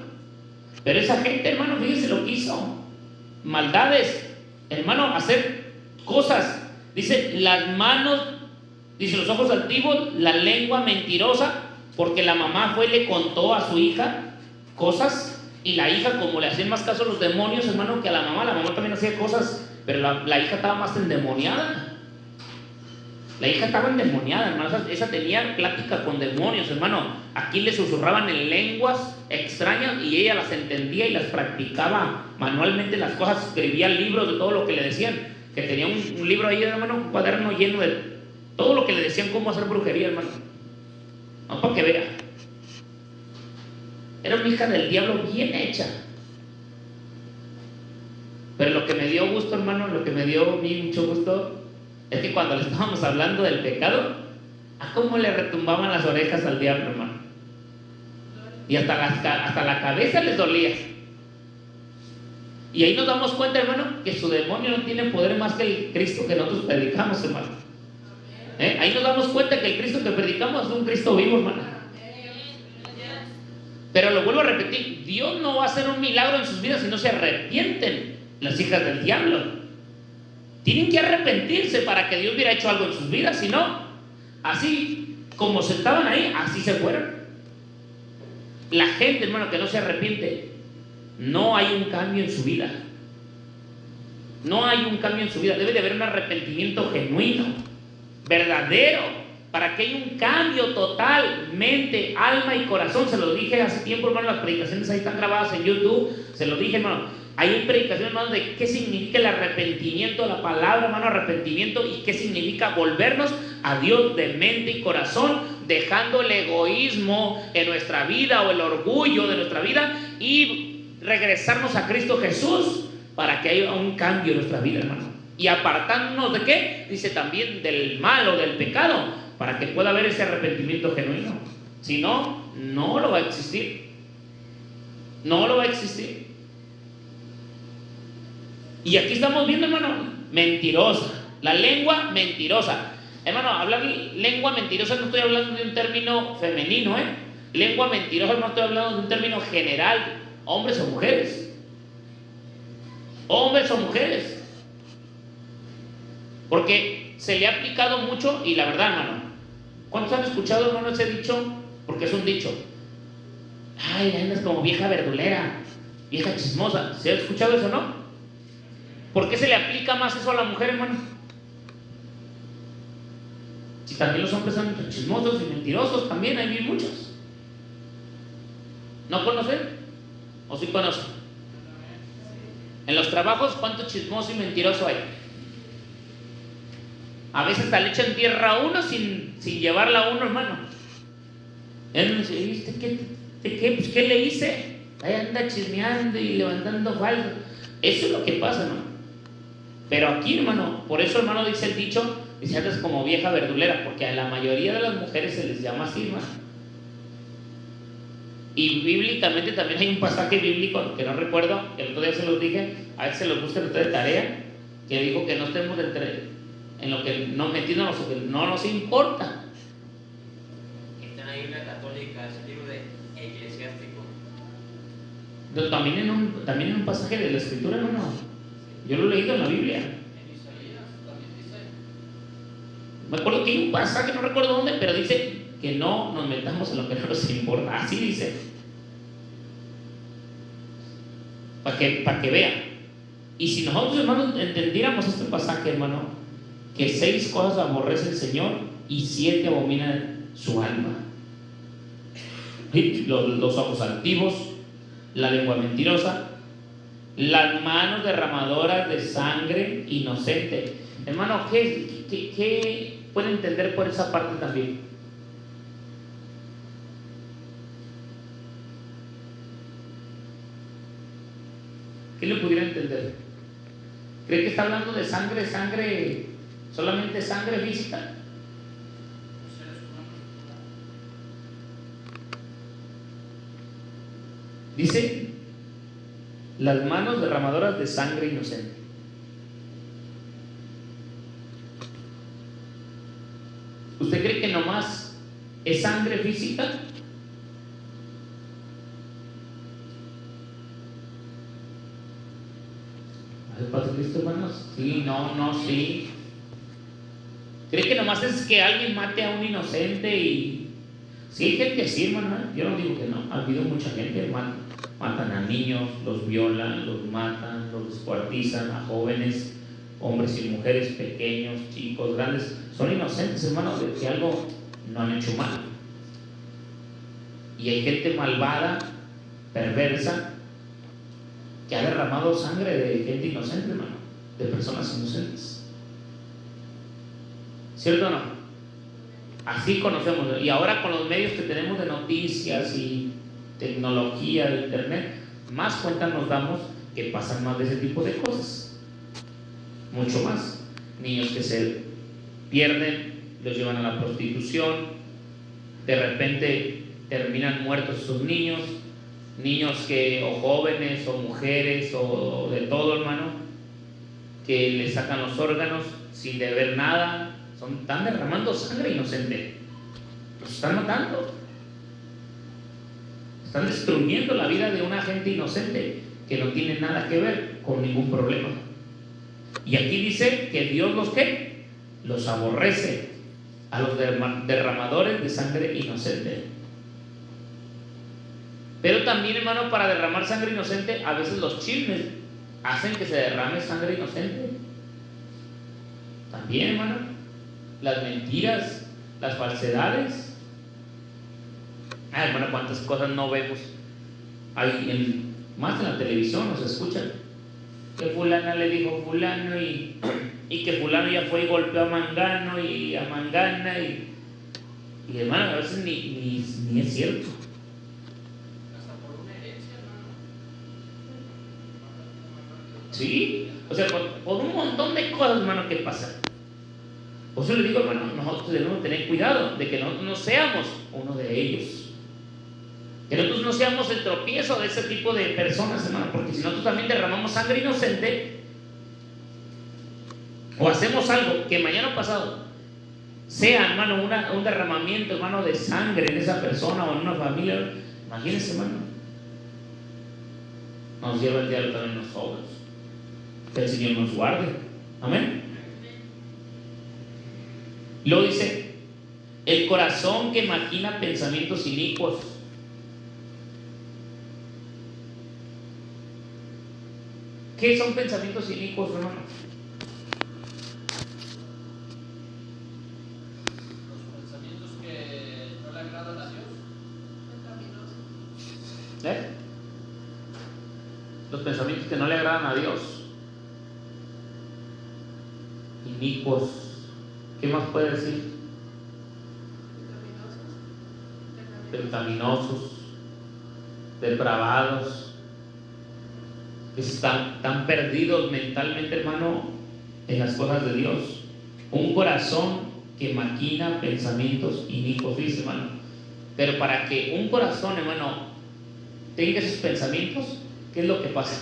Pero esa gente, hermano, fíjense lo que hizo. Maldades, hermano, hacer cosas. Dice, las manos, dice, los ojos altivos, la lengua mentirosa, porque la mamá fue y le contó a su hija cosas. Y la hija, como le hacían más caso a los demonios, hermano, que a la mamá también hacía cosas, pero la hija estaba más endemoniada. La hija estaba endemoniada, hermano. Esa tenía plática con demonios, hermano. Aquí le susurraban en lenguas extrañas y ella las entendía y las practicaba manualmente las cosas. Escribía libros de todo lo que le decían. Que tenía un libro ahí, hermano, un cuaderno lleno de todo lo que le decían cómo hacer brujería, hermano. No, para que vea. Era una hija del diablo bien hecha. Pero lo que me dio gusto, hermano, lo que me dio a mí mucho gusto, es que cuando le estábamos hablando del pecado, a cómo le retumbaban las orejas al diablo, hermano. Y hasta la cabeza les dolía. Y ahí nos damos cuenta, hermano, que su demonio no tiene poder más que el Cristo que nosotros predicamos, hermano. Ahí nos damos cuenta que el Cristo que predicamos es un Cristo vivo, hermano. Pero lo vuelvo a repetir, Dios no va a hacer un milagro en sus vidas si no se arrepienten las hijas del diablo. Tienen que arrepentirse para que Dios hubiera hecho algo en sus vidas. Si no, así como se estaban ahí, así se fueron. La gente, hermano, que no se arrepiente, no hay un cambio en su vida. No hay un cambio en su vida. Debe de haber un arrepentimiento genuino, verdadero, para que haya un cambio total, mente, alma y corazón. Se lo dije hace tiempo, hermano, las predicaciones ahí están grabadas en YouTube. Se lo dije, hermano. Hay predicaciones, hermano, de qué significa el arrepentimiento, la palabra, hermano, arrepentimiento, y qué significa volvernos a Dios de mente y corazón, dejando el egoísmo en nuestra vida o el orgullo de nuestra vida y regresarnos a Cristo Jesús para que haya un cambio en nuestra vida, hermano. Y apartándonos de qué, dice también del mal o del pecado, para que pueda haber ese arrepentimiento genuino. Si no, no lo va a existir. No lo va a existir. Y aquí estamos viendo, hermano, mentirosa. La lengua mentirosa. Hermano, hablar lengua mentirosa no estoy hablando de un término femenino, Lengua mentirosa no estoy hablando de un término general. Hombres o mujeres. Hombres o mujeres. Porque se le ha aplicado mucho, y la verdad, hermano, ¿cuántos han escuchado, hermano, ese dicho? Porque es un dicho. Ay, andas como vieja verdulera, vieja chismosa. ¿Se ha escuchado eso, no? ¿Por qué se le aplica más eso a la mujer, hermano? Si también los hombres son chismosos y mentirosos, también hay muchos. ¿No conocen? ¿O sí conocen? En los trabajos, ¿cuánto chismoso y mentiroso hay? A veces hasta le echan tierra a uno sin llevarla a uno, hermano. Él me dice, ¿viste qué? Pues, ¿qué le hice? Ahí anda chismeando y levantando falsos. Eso es lo que pasa, hermano. Pero aquí, hermano, por eso, hermano, dice el dicho, dice antes como vieja verdulera, porque a la mayoría de las mujeres se les llama así, hermano. Y bíblicamente también hay un pasaje bíblico que no recuerdo, que el otro día se los dije, a ver si se los buscan ustedes de tarea, que dijo que no estemos en lo que no metiéndonos, lo que no nos importa. Está en la Biblia católica, es el libro de Eclesiástico. También en un pasaje de la Escritura, hermano. Yo lo he leído en la Biblia. En Isaías también dice. Me acuerdo que hay un pasaje, no recuerdo dónde, pero dice que no nos metamos en lo que no nos importa. Así dice. Para que vean. Y si nosotros, hermanos, entendiéramos este pasaje, hermano, que 6 cosas aborrece el Señor y 7 abominan su alma. Los ojos altivos, la lengua mentirosa, las manos derramadoras de sangre inocente. Hermano, ¿qué puede entender por esa parte también? ¿Qué le pudiera entender? ¿Cree que está hablando de sangre, solamente sangre física? Dice, las manos derramadoras de sangre inocente. ¿Usted cree que nomás es sangre física? ¿Padre Cristo, hermanos? Sí, no, sí. ¿Cree que nomás es que alguien mate a un inocente y... Sí, hay gente así, hermano. Yo no digo que no. Ha habido mucha gente, hermano. Matan a niños, los violan, los matan, los descuartizan, a jóvenes, hombres y mujeres, pequeños, chicos, grandes. Son inocentes, hermano, de que algo no han hecho mal. Y hay gente malvada, perversa, que ha derramado sangre de gente inocente, hermano, de personas inocentes. ¿Cierto o no? Así conocemos. Y ahora con los medios que tenemos de noticias y tecnología de internet, más cuenta nos damos que pasan más de ese tipo de cosas. Mucho más. Niños que se pierden, los llevan a la prostitución, de repente terminan muertos esos niños que, o jóvenes, o mujeres, o de todo, hermano, que le sacan los órganos sin deber nada, están derramando sangre inocente, los están matando, están destruyendo la vida de una gente inocente que no tiene nada que ver con ningún problema. Y aquí dice que Dios los aborrece a los derramadores de sangre inocente. Pero también, hermano, para derramar sangre inocente, a veces los chismes hacen que se derrame sangre inocente. También, hermano, las mentiras, las falsedades. Hermano, cuántas cosas no vemos ahí, más en la televisión nos escuchan. Que fulana le dijo fulano y que fulano ya fue y golpeó a mangano y a mangana y hermano, a veces ni es cierto. Sí, o sea, por un montón de cosas, hermano, que pasan. Por eso le digo, hermano, nosotros debemos tener cuidado de que nosotros no seamos uno de ellos. Que nosotros no seamos el tropiezo de ese tipo de personas, hermano, porque si nosotros también derramamos sangre inocente o hacemos algo que mañana pasado sea, hermano, un derramamiento, hermano, de sangre en esa persona o en una familia, imagínense, hermano, nos lleva el diablo también nosotros. Que el Señor nos guarde. Amén. Luego dice, el corazón que maquina pensamientos inicuos. ¿Qué son pensamientos inicuos, hermano? Los pensamientos que no le agradan a Dios. Los pensamientos que no le agradan a Dios. Inicuos. ¿Qué más puede decir? Pecaminosos, depravados, que están perdidos mentalmente, hermano, en las cosas de Dios. Un corazón que maquina pensamientos inicuos, dice, hermano. Pero para que un corazón, hermano, tenga esos pensamientos, ¿qué es lo que pasa?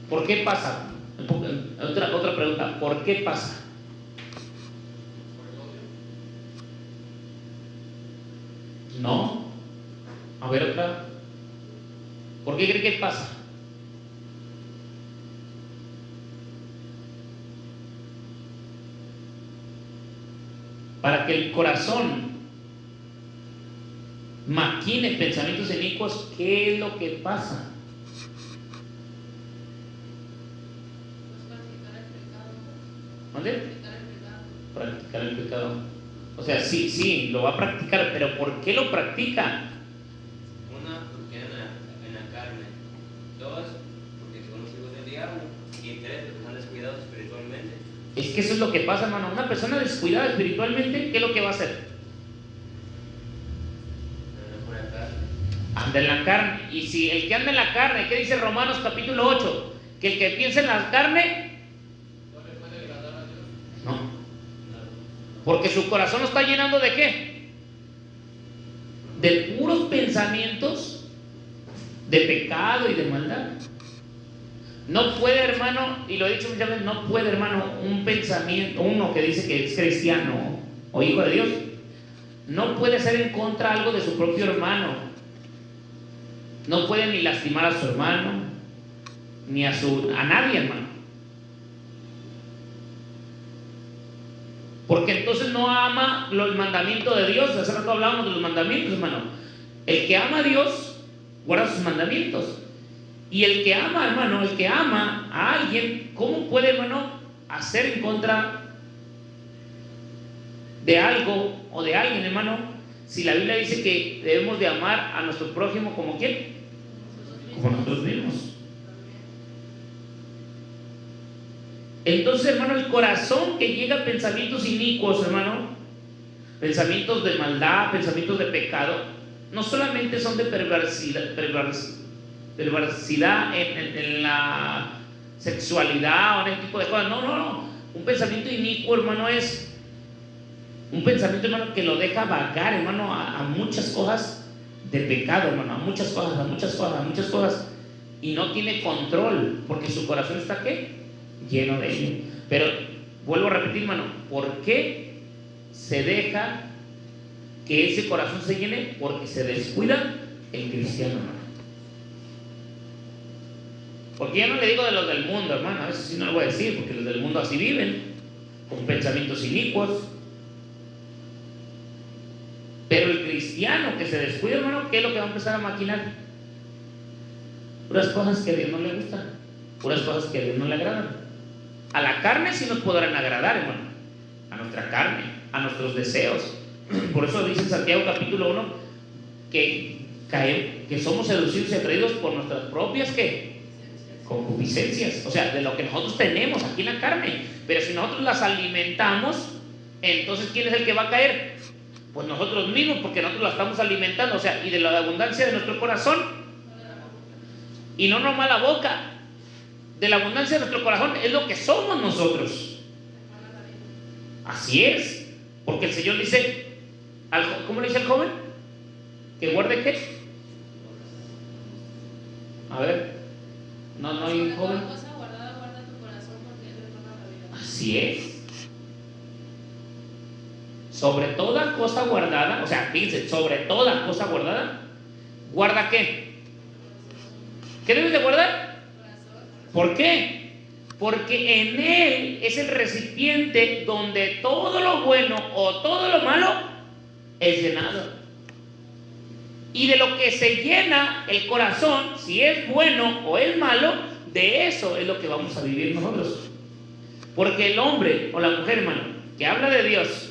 ¿Por qué pasa? Otra pregunta, ¿por qué pasa? No. A ver, otra. ¿Por qué cree que pasa? Para que el corazón maquine pensamientos inicuos, ¿qué es lo que pasa? ¿Dónde? Practicar el pecado. O sea, sí, lo va a practicar, pero ¿por qué lo practica? Una, porque en la carne. Dos, porque son los hijos del diablo. Y tres, porque están descuidados espiritualmente. Es que eso es lo que pasa, hermano. Una persona descuidada espiritualmente, ¿qué es lo que va a hacer? Anda en la carne. Y si el que anda en la carne, ¿qué dice Romanos capítulo 8? Que el que piensa en la carne No le puede agradar a Dios. no. Porque su corazón lo está llenando ¿de qué? De puros pensamientos de pecado y de maldad. No puede, hermano, y lo he dicho muchas veces, no puede, hermano, un pensamiento, uno que dice que es cristiano o hijo de Dios, no puede hacer en contra algo de su propio hermano. No puede ni lastimar a su hermano, ni a nadie, hermano. Porque entonces no ama los mandamientos de Dios. Hace rato hablábamos de los mandamientos, hermano. El que ama a Dios guarda sus mandamientos. Y el que ama, hermano, el que ama a alguien, ¿cómo puede, hermano, hacer en contra de algo o de alguien, hermano? Si la Biblia dice que debemos de amar a nuestro prójimo como ¿quién? Como nosotros mismos. Entonces, hermano, el corazón que llega a pensamientos inicuos, hermano, pensamientos de maldad, pensamientos de pecado, no solamente son de perversidad en la sexualidad o en ese tipo de cosas. No. Un pensamiento inicuo, hermano, es un pensamiento, hermano, que lo deja vagar, hermano, a muchas cosas de pecado, hermano, a muchas cosas, y no tiene control, porque su corazón está ¿qué? Lleno de ello. Pero vuelvo a repetir, hermano, ¿por qué se deja que ese corazón se llene? Porque se descuida el cristiano, hermano. Porque ya no le digo de los del mundo, hermano, eso sí no lo voy a decir, porque los del mundo así viven, con pensamientos inicuos. Pero el cristiano que se descuida, hermano, ¿qué es lo que va a empezar a maquinar? Puras cosas que a Dios no le gustan, puras cosas que a Dios no le agradan. A la carne sí nos podrán agradar, hermano, a nuestra carne, a nuestros deseos. Por eso dice en Santiago capítulo 1 que somos seducidos y atraídos por nuestras propias ¿qué? Concupiscencias, o sea, de lo que nosotros tenemos aquí en la carne. Pero si nosotros las alimentamos, entonces ¿quién es el que va a caer? Pues nosotros mismos, porque nosotros la estamos alimentando, o sea, y de la abundancia de nuestro corazón, y no nomás la boca, de la abundancia de nuestro corazón es lo que somos nosotros. Así es, porque el Señor dice, ¿cómo le dice al joven? ¿Que guarde qué? A ver, no hay joven. Cosa guardada, guarda tu corazón porque es la vida. Así es. Sobre toda cosa guardada, o sea, fíjense, sobre toda cosa guardada, ¿guarda qué? ¿Qué debes de guardar? ¿Por qué? Porque en él es el recipiente donde todo lo bueno o todo lo malo es llenado. Y de lo que se llena el corazón, si es bueno o es malo, de eso es lo que vamos a vivir nosotros. Porque el hombre o la mujer, hermano, que habla de Dios,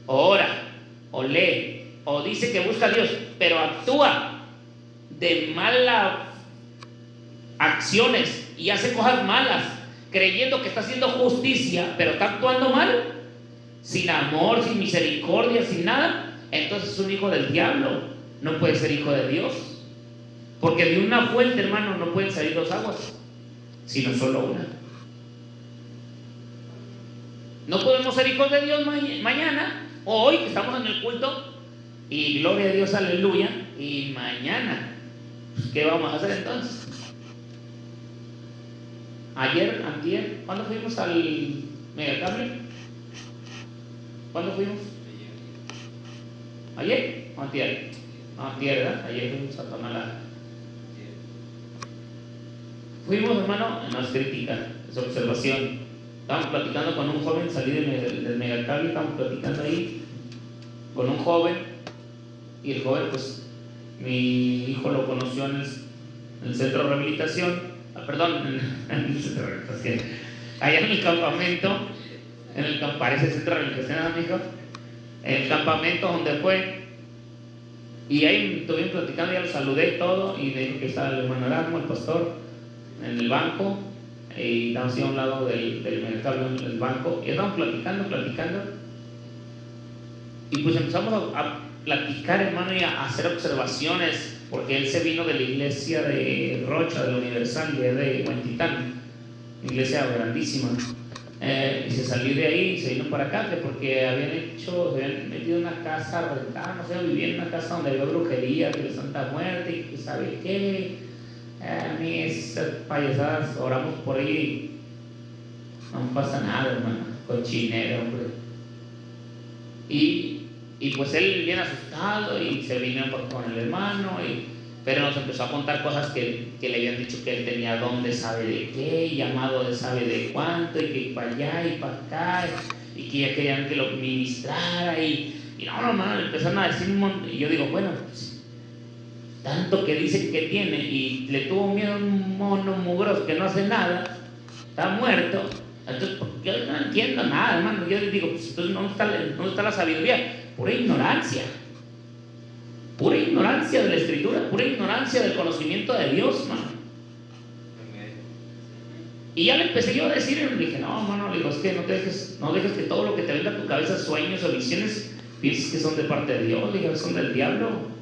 o ora, o lee, o dice que busca a Dios, pero actúa de malas acciones y hace cosas malas, creyendo que está haciendo justicia, pero está actuando mal, sin amor, sin misericordia, sin nada, entonces es un hijo del diablo, no puede ser hijo de Dios. Porque de una fuente, hermano, no pueden salir dos aguas, sino solo una. No podemos ser hijos de Dios mañana, o hoy que estamos en el culto, y gloria a Dios, aleluya, y mañana, pues, ¿qué vamos a hacer entonces? Ayer, antier, ¿cuándo fuimos al Megacable? ¿Cuándo fuimos? ¿Ayer o antier? No, antier, ¿verdad? Ayer fuimos a Tonalá. Fuimos, hermano, no es crítica, es observación. Estábamos platicando con un joven, salí del Megacable, estábamos platicando ahí con un joven, y el joven, pues, mi hijo lo conoció en el centro de rehabilitación, en el centro de rehabilitación, allá en el campamento, parece centro de rehabilitación, mi hijo, en el campamento donde fue, y ahí estuvimos platicando, ya lo saludé y todo, y me dijo que estaba el hermano Erasmo, el pastor, en el banco, y estábamos así a un lado del mercado, en el banco, y estábamos platicando, y pues empezamos a platicar, hermano, y a hacer observaciones, porque él se vino de la iglesia de Rocha, de la Universal, de Huentitán, iglesia grandísima, y se salió de ahí y se vino para acá, porque se habían metido en una casa rentada, no sé, vivían en una casa donde había brujería, que la Santa Muerte, y que sabe qué. A mí esas payasadas, oramos por ahí, no pasa nada, hermano, cochinero, hombre. Y pues él bien asustado y se vino con el hermano, pero nos empezó a contar cosas que le habían dicho que él tenía don de sabe de qué, llamado de sabe de cuánto, y que para allá y para acá, y que ya querían que lo ministrara, y no, hermano, le empezaron a decir un montón, y yo digo, bueno, pues, tanto que dice que tiene, y le tuvo miedo a un mono mugroso que no hace nada, está muerto. Entonces, yo no entiendo nada, hermano. Yo les digo, pues entonces ¿dónde está la sabiduría? Pura ignorancia de la escritura, pura ignorancia del conocimiento de Dios, hermano. Y ya le empecé yo a decir, y le dije, no, hermano, le digo, es que no dejes que todo lo que te venga a tu cabeza, sueños o visiones, pienses que son de parte de Dios, le digo, son del diablo.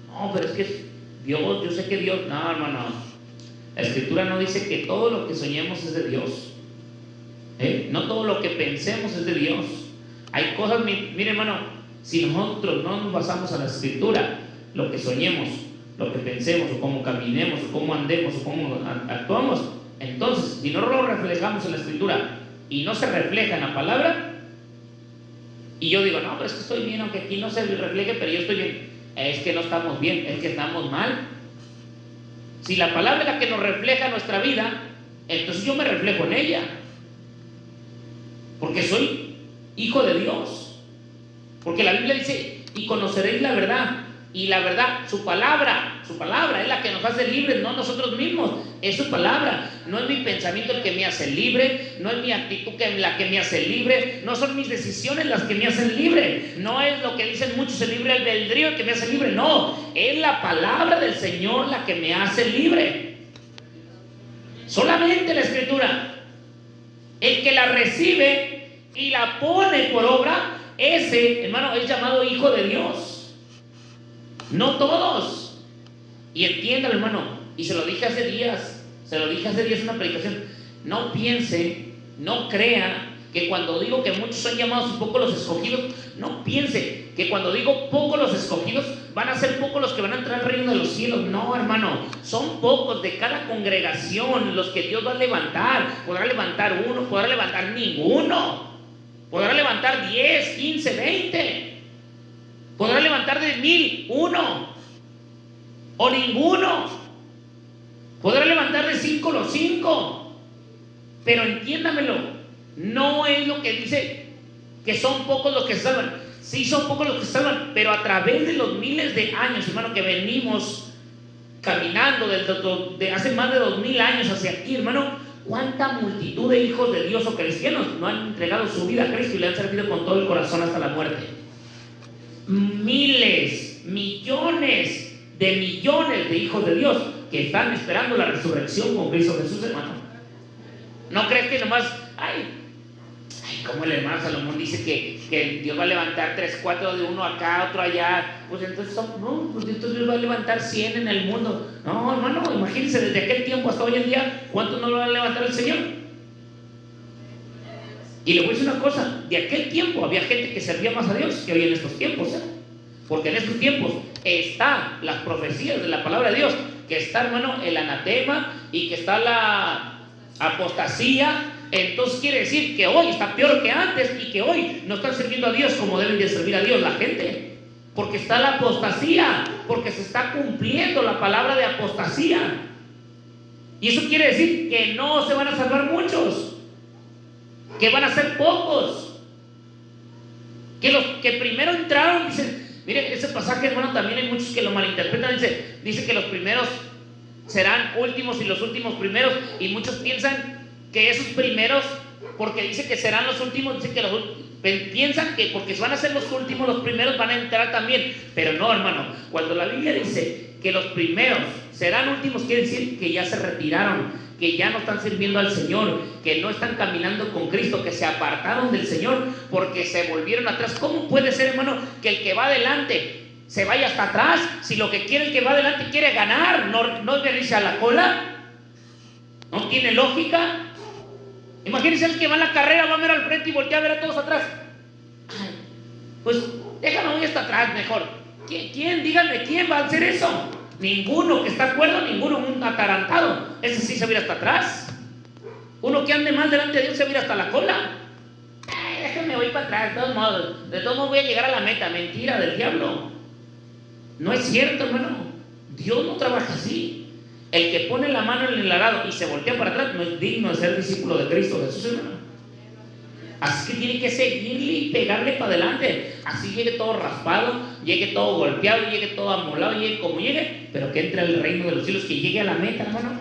No, pero es que Dios, yo sé que Dios, no, hermano, la escritura no dice que todo lo que soñemos es de Dios, no todo lo que pensemos es de Dios. Hay cosas, mire, hermano, si nosotros no nos basamos en la escritura, lo que soñemos, lo que pensemos, o cómo caminemos, o cómo andemos, o cómo actuamos, entonces, si no lo reflejamos en la escritura y no se refleja en la palabra, y yo digo, no, pero es que estoy bien, aunque aquí no se refleje, pero yo estoy bien. Es que no estamos bien, es que estamos mal. Si la palabra es la que nos refleja nuestra vida, entonces yo me reflejo en ella, porque soy hijo de Dios. Porque la Biblia dice, y conoceréis la verdad, y la verdad, su palabra es la que nos hace libres, no nosotros mismos, es su palabra. No es mi pensamiento el que me hace libre, no es mi actitud la que me hace libre, no son mis decisiones las que me hacen libre, no es lo que dicen muchos, el libre albedrío el que me hace libre, no, es la palabra del Señor la que me hace libre. Solamente la escritura. El que la recibe y la pone por obra, ese, hermano, es llamado hijo de Dios. No todos. Y entiéndalo, hermano, y se lo dije hace días en una predicación. No piense, no crea que cuando digo que muchos son llamados y pocos los escogidos, no piense que cuando digo pocos los escogidos van a ser pocos los que van a entrar al reino de los cielos. No, hermano, son pocos de cada congregación los que Dios va a levantar. Podrá levantar uno, podrá levantar ninguno, podrá levantar 10, 15, 20, podrá levantar de 1000 uno o ninguno, podrá levantar de 5 los 5, pero entiéndamelo, no es lo que dice que son pocos los que se salvan. Sí, son pocos los que se salvan, pero a través de los miles de años, hermano, que venimos caminando de hace más de 2000 años hacia aquí, hermano, cuánta multitud de hijos de Dios o cristianos no han entregado su vida a Cristo y le han servido con todo el corazón hasta la muerte. Miles, millones de hijos de Dios que están esperando la resurrección con Cristo Jesús, hermano. ¿No crees que nomás, como el hermano Salomón dice que Dios va a levantar 3, 4 de uno acá, otro allá? Pues entonces, entonces Dios va a levantar 100 en el mundo. No, hermano, imagínense desde aquel tiempo hasta hoy en día, ¿cuántos no lo va a levantar el Señor? Y le voy a decir una cosa, de aquel tiempo había gente que servía más a Dios que hoy en estos tiempos, porque en estos tiempos están las profecías de la palabra de Dios, que está, hermano, el anatema y que está la apostasía. Entonces quiere decir que hoy está peor que antes y que hoy no están sirviendo a Dios como deben de servir a Dios la gente, porque está la apostasía, porque se está cumpliendo la palabra de apostasía. Y eso quiere decir que no se van a salvar muchos, que van a ser pocos, que los que primero entraron, dicen, miren ese pasaje, hermano, también hay muchos que lo malinterpretan. Dice que los primeros serán últimos y los últimos primeros, y muchos piensan que esos primeros, porque dice que serán los últimos, dice que piensan que porque van a ser los últimos, los primeros van a entrar también. Pero no, hermano, cuando la Biblia dice que los primeros serán últimos, quiere decir que ya se retiraron, que ya no están sirviendo al Señor, que no están caminando con Cristo, que se apartaron del Señor porque se volvieron atrás. ¿Cómo puede ser, hermano, que el que va adelante se vaya hasta atrás? Si lo que quiere el que va adelante quiere ganar, no venirse a la cola. No tiene lógica. Imagínense el que va en la carrera, va a ver al frente y voltea a ver a todos atrás. Pues déjame voy hasta atrás mejor. ¿Quién? Díganme, ¿quién va a hacer eso? Ninguno que está acuerdo, ninguno, un atarantado. Ese sí se va a ir hasta atrás. Uno que ande mal delante de Dios se va a ir hasta la cola. Déjame voy para atrás, de todos modos voy a llegar a la meta. Mentira del diablo. No es cierto, hermano. Dios no trabaja así. El que pone la mano en el arado y se voltea para atrás no es digno de ser discípulo de Cristo Jesús, hermano. Así que tiene que seguirle y pegarle para adelante. Así llegue todo raspado, llegue todo golpeado, llegue todo amolado, llegue como llegue, pero que entre al reino de los cielos, que llegue a la meta, hermano.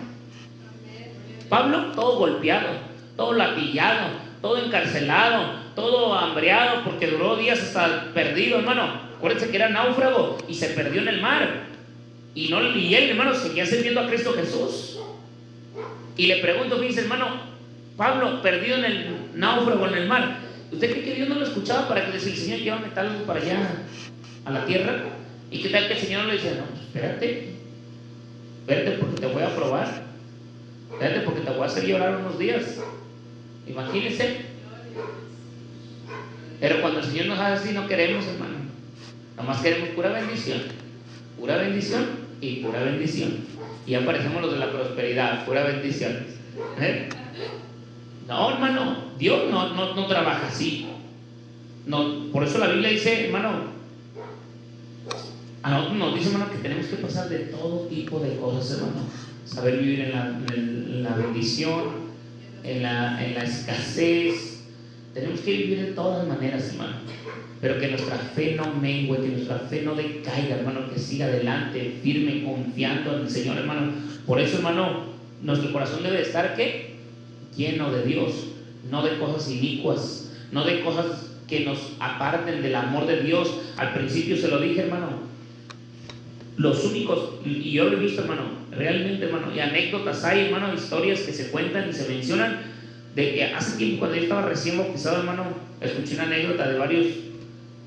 Pablo, todo golpeado, todo latillado, todo encarcelado, todo hambreado, porque duró días hasta perdido, hermano. Acuérdense que era náufrago y se perdió en el mar. Y él, hermano, seguía sirviendo a Cristo Jesús. Y le pregunto, fíjense, hermano, Pablo, perdido en el náufrago en el mar, ¿usted cree que Dios no lo escuchaba para que el Señor iba a meterlo para allá a la tierra? ¿Y qué tal que el Señor le dice, no, espérate porque te voy a probar, espérate porque te voy a hacer llorar unos días? Imagínense. Pero cuando el Señor nos hace así, no queremos, hermano. Nomás queremos pura bendición y pura bendición. Y aparecemos los de la prosperidad, pura bendición. No, hermano, Dios no trabaja así. No, por eso la Biblia dice, hermano, a nosotros nos dice, hermano, que tenemos que pasar de todo tipo de cosas, hermano. Saber vivir en la bendición, en la escasez. Tenemos que vivir de todas maneras, hermano. Pero que nuestra fe no mengue, que nuestra fe no decaiga, hermano, que siga adelante, firme, confiando en el Señor, hermano. Por eso, hermano, nuestro corazón debe estar, ¿qué? Lleno de Dios, no de cosas inicuas, no de cosas que nos aparten del amor de Dios. Al principio se lo dije, hermano, los únicos, y yo lo he visto, hermano, realmente, hermano, y anécdotas hay, hermano, historias que se cuentan y se mencionan, de que hace tiempo cuando yo estaba recién bautizado, hermano, escuché una anécdota de varios,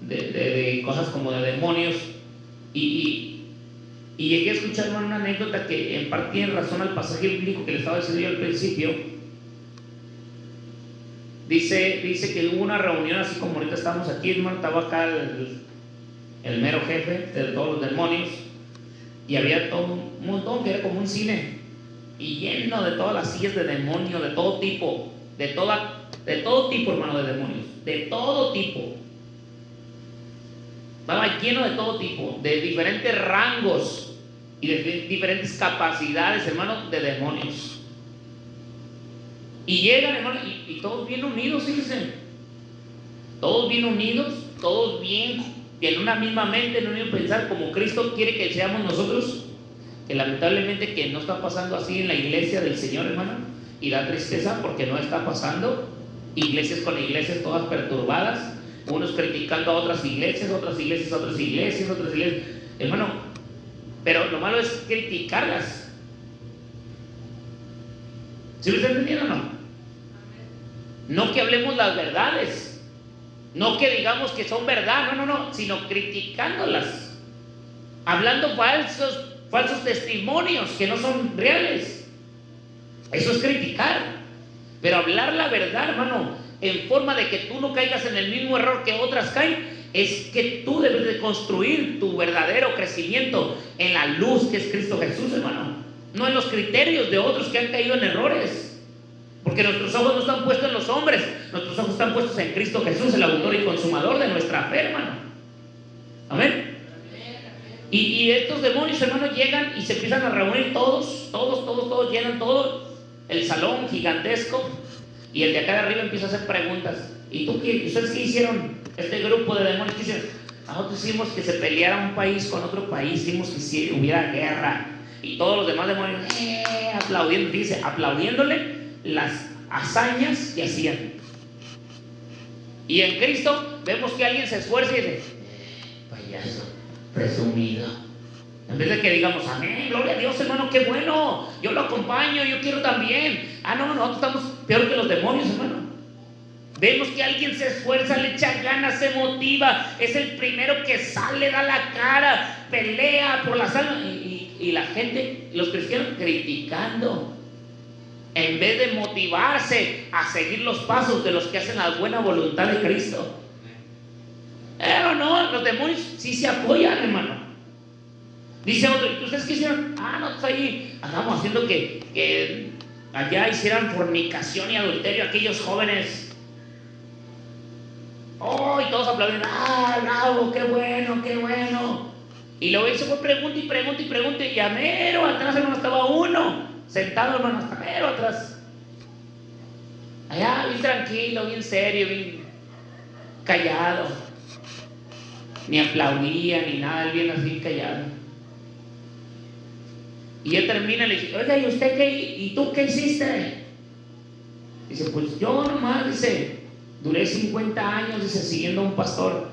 de cosas como de demonios, y llegué a escuchar, hermano, una anécdota que en parte tiene razón al pasaje bíblico que le estaba diciendo yo al principio. Dice que hubo una reunión así como ahorita estamos aquí, hermano, estaba acá el mero jefe de todos los demonios, y había todo un montón que era como un cine, y lleno de todas las sillas de demonios, de todo tipo, de todo tipo, hermano, de demonios, de todo tipo. Estaba lleno de todo tipo, de diferentes rangos y de diferentes capacidades, hermano, de demonios. Y llegan, hermano, y todos bien unidos, fíjense. Todos bien unidos, todos bien, en una misma mente, en un mismo pensar, como Cristo quiere que seamos nosotros. Que lamentablemente que no está pasando así en la iglesia del Señor, hermano. Y da tristeza porque no está pasando. Iglesias con iglesias todas perturbadas. Unos criticando a otras iglesias, hermano. Pero lo malo es criticarlas. ¿Sí lo está entendiendo o no? No que hablemos las verdades, no que digamos que son verdad, no, sino criticándolas, hablando falsos testimonios que no son reales. Eso es criticar. Pero hablar la verdad, hermano, en forma de que tú no caigas en el mismo error que otras caen, es que tú debes de construir tu verdadero crecimiento en la luz que es Cristo Jesús, hermano, no en los criterios de otros que han caído en errores. Porque nuestros ojos no están puestos en los hombres, nuestros ojos están puestos en Cristo Jesús, el autor y consumador de nuestra fe, hermano. Amén. Y estos demonios, hermano, llegan y se empiezan a reunir todos, llenan todo el salón gigantesco, y el de acá de arriba empieza a hacer preguntas. ¿Y tú qué? ¿Ustedes qué hicieron? Este grupo de demonios, ¿qué hicieron? Nosotros hicimos que se peleara un país con otro país, hicimos que hubiera guerra, y todos los demás demonios aplaudiendo, dice, aplaudiéndole las hazañas que hacían. Y en Cristo vemos que alguien se esfuerza y dice, payaso, presumido. En vez de que digamos, amén, gloria a Dios, hermano, qué bueno, yo lo acompaño, yo quiero también. No, nosotros estamos peor que los demonios, hermano. Vemos que alguien se esfuerza, le echa ganas, se motiva, es el primero que sale, da la cara, pelea por las almas, y la gente, los cristianos, criticando, en vez de motivarse a seguir los pasos de los que hacen la buena voluntad de Cristo. Pero no, los demonios sí se apoyan, hermano. Dice otro, ¿ustedes qué hicieron? Nosotros ahí andamos haciendo que allá hicieran fornicación y adulterio aquellos jóvenes. Y todos aplauden, bravo, qué bueno. Y luego él se fue pregunta, y a mero atrás, hermano, estaba uno sentado, hermano, hasta mero atrás. Allá, bien tranquilo, bien serio, bien callado. Ni aplaudía, ni nada, él bien así callado. Y él termina y le dice, oiga, ¿y usted qué? ¿Y tú qué hiciste? Dice, pues yo nomás, dice, duré 50 años, dice, siguiendo a un pastor,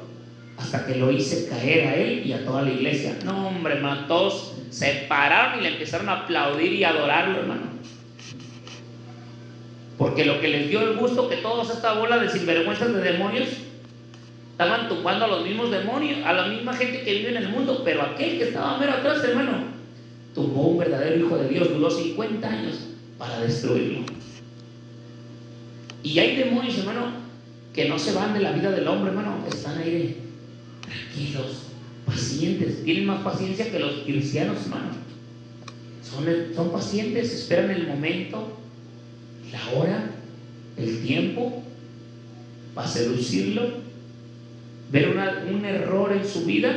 hasta que lo hice caer a él y a toda la iglesia. No, hombre, hermano, todos se pararon y le empezaron a aplaudir y a adorarlo, hermano. Porque lo que les dio el gusto, que toda esta bola de sinvergüenzas de demonios estaban tumbando a los mismos demonios, a la misma gente que vive en el mundo, pero aquel que estaba mero atrás, hermano, tumbó un verdadero hijo de Dios, duró 50 años para destruirlo. Y hay demonios, hermano, que no se van de la vida del hombre, hermano, están ahí tranquilos, pacientes, tienen más paciencia que los cristianos, hermano. Son pacientes, esperan el momento, la hora, el tiempo, para seducirlo, ver un error en su vida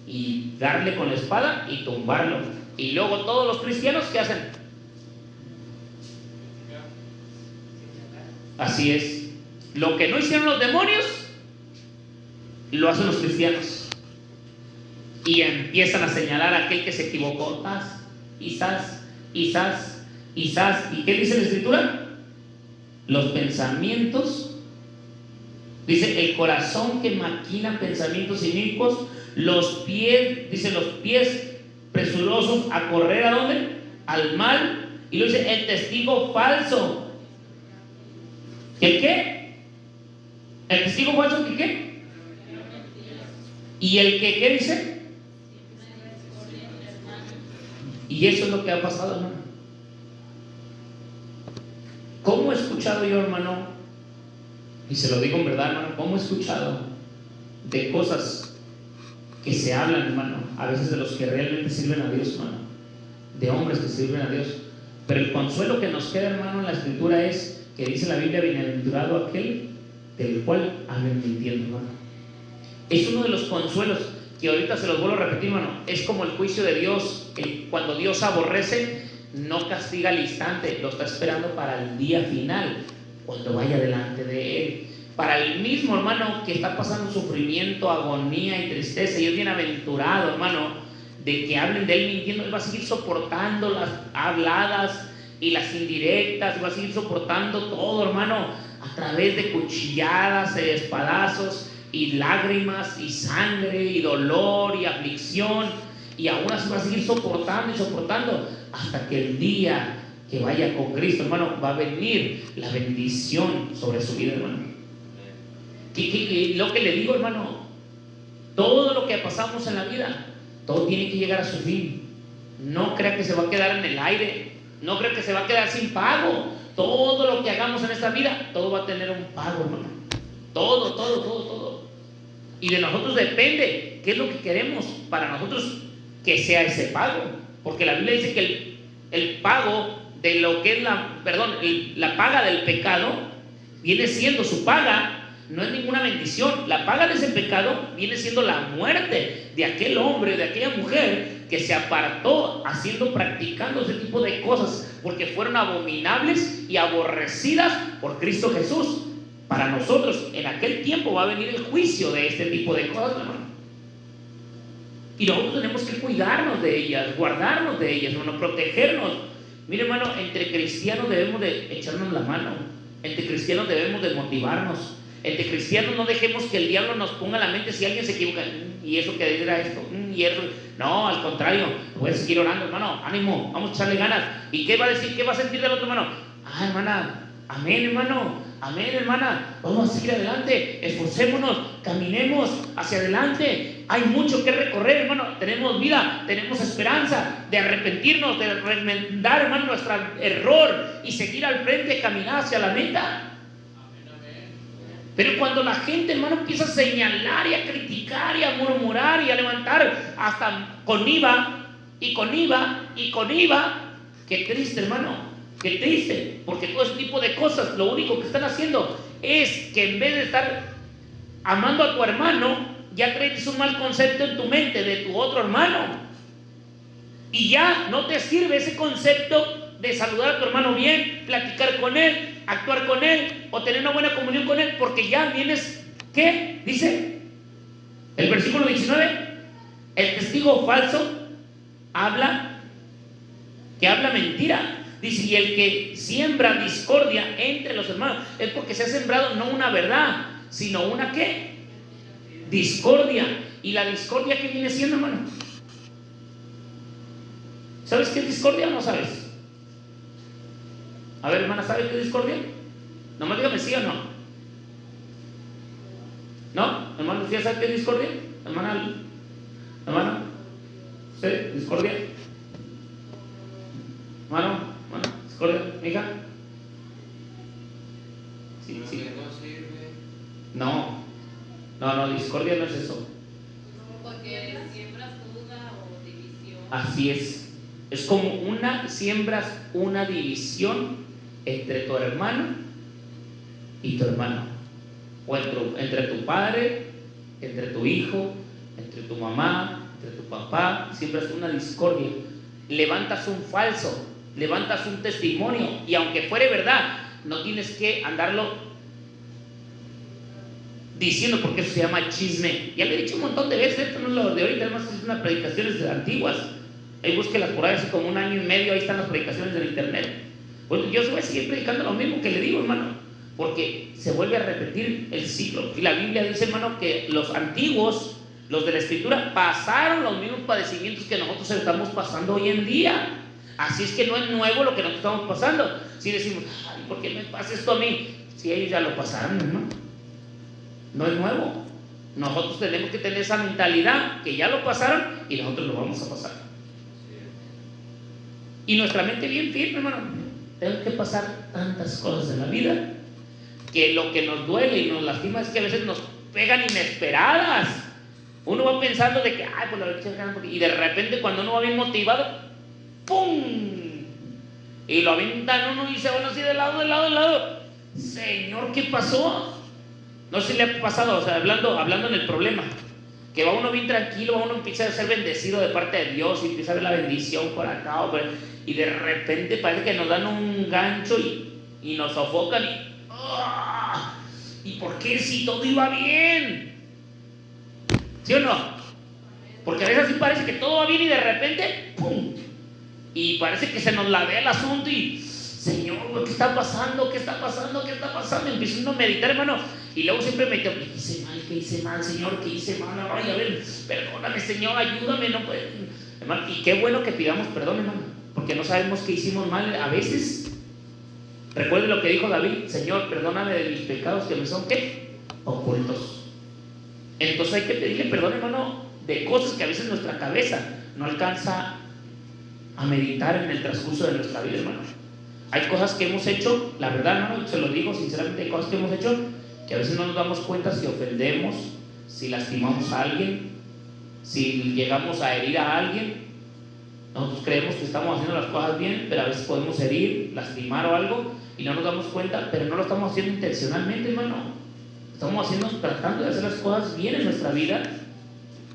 y darle con la espada y tumbarlo. Y luego todos los cristianos, ¿qué hacen? Así es. Lo que no hicieron los demonios, lo hacen los cristianos. Y empiezan a señalar a aquel que se equivocó. ¿Y qué dice la Escritura? Los pensamientos, dice, el corazón que maquina pensamientos inicuos, los pies, dice, los pies presurosos a correr ¿a dónde? Al mal. Y luego dice, el testigo falso. ¿El qué? ¿El testigo falso que qué? ¿Y el que qué dice? Y eso es lo que ha pasado, hermano. ¿Cómo he escuchado yo, hermano? Y se lo digo en verdad, hermano, ¿cómo he escuchado de cosas que se hablan, hermano, a veces de los que realmente sirven a Dios, hermano, de hombres que sirven a Dios? Pero el consuelo que nos queda, hermano, en la Escritura es que dice la Biblia, bienaventurado aquel del cual hablan mintiendo, hermano. Es uno de los consuelos que ahorita se los vuelvo a repetir, hermano. Es como el juicio de Dios, cuando Dios aborrece, no castiga al instante, lo está esperando para el día final, cuando vaya delante de Él. Para el mismo, hermano, que está pasando sufrimiento, agonía y tristeza, y es bienaventurado, hermano, de que hablen de Él mintiendo, Él va a seguir soportando las habladas y las indirectas, va a seguir soportando todo, hermano, a través de cuchilladas, espadazos y lágrimas y sangre y dolor y aflicción, y aún así va a seguir soportando y soportando hasta que el día que vaya con Cristo, hermano, va a venir la bendición sobre su vida, hermano. Lo que le digo, hermano, todo lo que pasamos en la vida, todo tiene que llegar a su fin. No crea que se va a quedar en el aire, no crea que se va a quedar sin pago. Todo lo que hagamos en esta vida, todo va a tener un pago, hermano. Todo. Y de nosotros depende qué es lo que queremos para nosotros que sea ese pago. Porque la Biblia dice que el pago de lo que es la paga del pecado viene siendo su paga. No es ninguna bendición. La paga de ese pecado viene siendo la muerte de aquel hombre, de aquella mujer que se apartó practicando ese tipo de cosas, porque fueron abominables y aborrecidas por Cristo Jesús. Para nosotros en aquel tiempo va a venir el juicio de este tipo de cosas, hermano. Y nosotros tenemos que cuidarnos de ellas, guardarnos de ellas, hermano, protegernos. Mire, hermano, entre cristianos debemos de echarnos la mano. Entre cristianos debemos de motivarnos. Entre cristianos no dejemos que el diablo nos ponga en la mente si alguien se equivoca. ¿Y eso qué era esto? ¿Y eso? No, al contrario, puedes seguir orando, hermano. Ánimo, vamos a echarle ganas. ¿Y qué va a decir? ¿Qué va a sentir del otro hermano? Ah, hermana, amén, hermano. Amén, hermana. Vamos a seguir adelante. Esforcémonos, caminemos hacia adelante. Hay mucho que recorrer, hermano. Tenemos vida, tenemos esperanza de arrepentirnos, de remendar, hermano, nuestro error y seguir al frente, caminar hacia la meta. Pero cuando la gente, hermano, empieza a señalar y a criticar y a murmurar y a levantar hasta con IVA, qué triste, hermano, qué triste, porque todo ese tipo de cosas lo único que están haciendo es que en vez de estar amando a tu hermano, ya traes un mal concepto en tu mente de tu otro hermano y ya no te sirve ese concepto de saludar a tu hermano bien, platicar con él, actuar con él o tener una buena comunión con él, porque ya vienes, ¿qué? Dice el versículo 19, el testigo falso habla mentira. Dice, y el que siembra discordia entre los hermanos es porque se ha sembrado no una verdad, sino una ¿qué? Discordia. ¿Y la discordia qué viene siendo, hermano? ¿Sabes qué es discordia o no sabes? A ver, hermana, ¿sabe qué es discordia? Nomás dígame sí o no. ¿No? Hermano, ¿usted sabe qué es discordia? Hermana, ¿sí? ¿Discordia? Hermano, ¿discordia? ¿Hija? Sí. No sirve. No, discordia no es eso. Porque siembras duda o división. Así es. Es como siembras una división entre tu hermano y tu hermano, o entre tu padre, entre tu hijo, entre tu mamá, entre tu papá. Siembras una discordia, levantas un falso, levantas un testimonio, y aunque fuere verdad, no tienes que andarlo diciendo, porque eso se llama chisme. Ya le he dicho un montón de veces, esto no es lo de ahorita, además es unas predicaciones antiguas. Ahí búsquelas por ahí, hace como 1 año y medio, ahí están las predicaciones del internet. Bueno, yo voy a seguir predicando lo mismo que le digo, hermano, porque se vuelve a repetir el ciclo. Y la Biblia dice, hermano, que los antiguos, los de la Escritura, pasaron los mismos padecimientos que nosotros estamos pasando hoy en día. Así es que no es nuevo lo que nosotros estamos pasando. Si decimos, ay, ¿por qué me pasa esto a mí? Si ellos ya lo pasaron, hermano. No es nuevo. Nosotros tenemos que tener esa mentalidad que ya lo pasaron y nosotros lo vamos a pasar. Y nuestra mente bien firme, hermano. Tengo que pasar tantas cosas en la vida que lo que nos duele y nos lastima es que a veces nos pegan inesperadas. Uno va pensando de que, ay, pues la voy a echar ganas, y de repente cuando uno va bien motivado, ¡pum! Y lo avientan uno y se van así de lado. Señor, ¿qué pasó? No sé si le ha pasado, o sea, hablando en el problema, que va uno bien tranquilo, va uno empieza a ser bendecido de parte de Dios y empieza a ver la bendición por acá, y de repente parece que nos dan un gancho y nos sofocan ¿y por qué si todo iba bien? ¿Sí o no? Porque a veces así parece que todo va bien y de repente ¡pum! Y parece que se nos ladea el asunto y Señor, ¿qué está pasando? ¿Qué está pasando? Empiezo uno a meditar, hermano, y luego siempre me quedo, ¿qué hice mal, Señor? ¿Qué hice mal? Ay, a ver, perdóname, Señor, ayúdame, no puedo. Hermano, y qué bueno que pidamos perdón, hermano, porque no sabemos qué hicimos mal. A veces, recuerde lo que dijo David: Señor, perdóname de mis pecados que me son, ¿qué? Ocultos. Entonces hay que pedirle perdón, hermano, de cosas que a veces nuestra cabeza no alcanza a meditar en el transcurso de nuestra vida, hermano. Hay cosas que hemos hecho, la verdad, hermano, se lo digo sinceramente, hay cosas que hemos hecho que a veces no nos damos cuenta si ofendemos, si lastimamos a alguien, si llegamos a herir a alguien. Nosotros creemos que estamos haciendo las cosas bien, pero a veces podemos herir, lastimar o algo y no nos damos cuenta, pero no lo estamos haciendo intencionalmente, hermano. Estamos tratando de hacer las cosas bien en nuestra vida,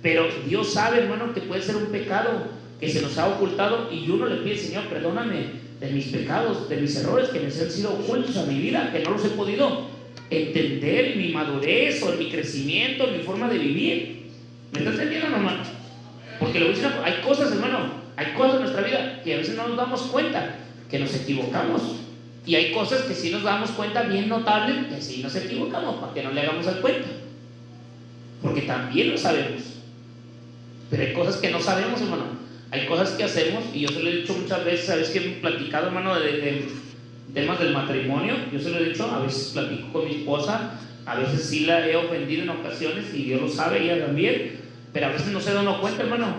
pero Dios sabe, hermano, que puede ser un pecado que se nos ha ocultado y uno le pide: Señor, perdóname de mis pecados, de mis errores que me han sido ocultos a mi vida, que no los he podido entender en mi madurez o en mi crecimiento, en mi forma de vivir. ¿Me estás entendiendo, hermano? Porque lo dicen, hay cosas, hermano, hay cosas en nuestra vida que a veces no nos damos cuenta que nos equivocamos, y hay cosas que sí nos damos cuenta bien notables que sí nos equivocamos, para que no le hagamos al cuenta, porque también lo sabemos. Pero hay cosas que no sabemos, hermano. Hay cosas que hacemos, y yo se lo he dicho muchas veces, a veces que he platicado, hermano, de temas del matrimonio. Yo se lo he dicho, a veces platico con mi esposa, a veces sí la he ofendido en ocasiones, y Dios lo sabe, ella también, pero a veces no se da uno cuenta, hermano,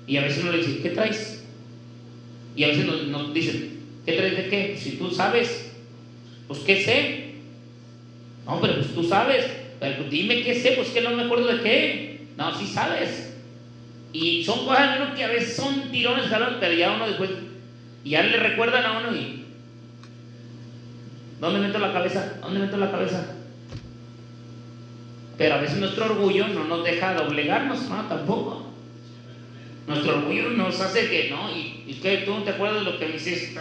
y a veces uno le dice: ¿qué traes? Y a veces nos dicen: ¿qué traes de qué? Si tú sabes. Pues ¿qué sé? No, pero pues tú sabes. Pero pues dime qué sé, pues que no me acuerdo de qué. No, sí sabes. Y son cosas, hermano, que a veces son tirones, pero ya uno después, ya le recuerdan a uno y: ¿dónde meto la cabeza? ¿Dónde meto la cabeza? Pero a veces nuestro orgullo no nos deja doblegarnos, hermano, tampoco. Nuestro orgullo nos hace que, ¿no? ¿Y qué? ¿Tú no te acuerdas de lo que me hiciste?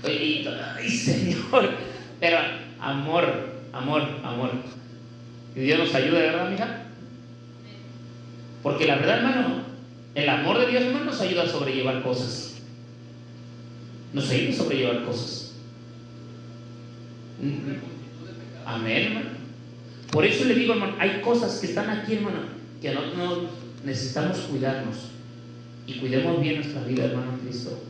Ay, Señor. Pero amor. Que Dios nos ayude, ¿verdad, mija? Porque la verdad, hermano, el amor de Dios, hermano, nos ayuda a sobrellevar cosas. Nos ayuda a sobrellevar cosas. Amén, hermano. Por eso le digo, hermano, hay cosas que están aquí, hermano, que no necesitamos cuidarnos. Y cuidemos bien nuestra vida, hermano Cristo.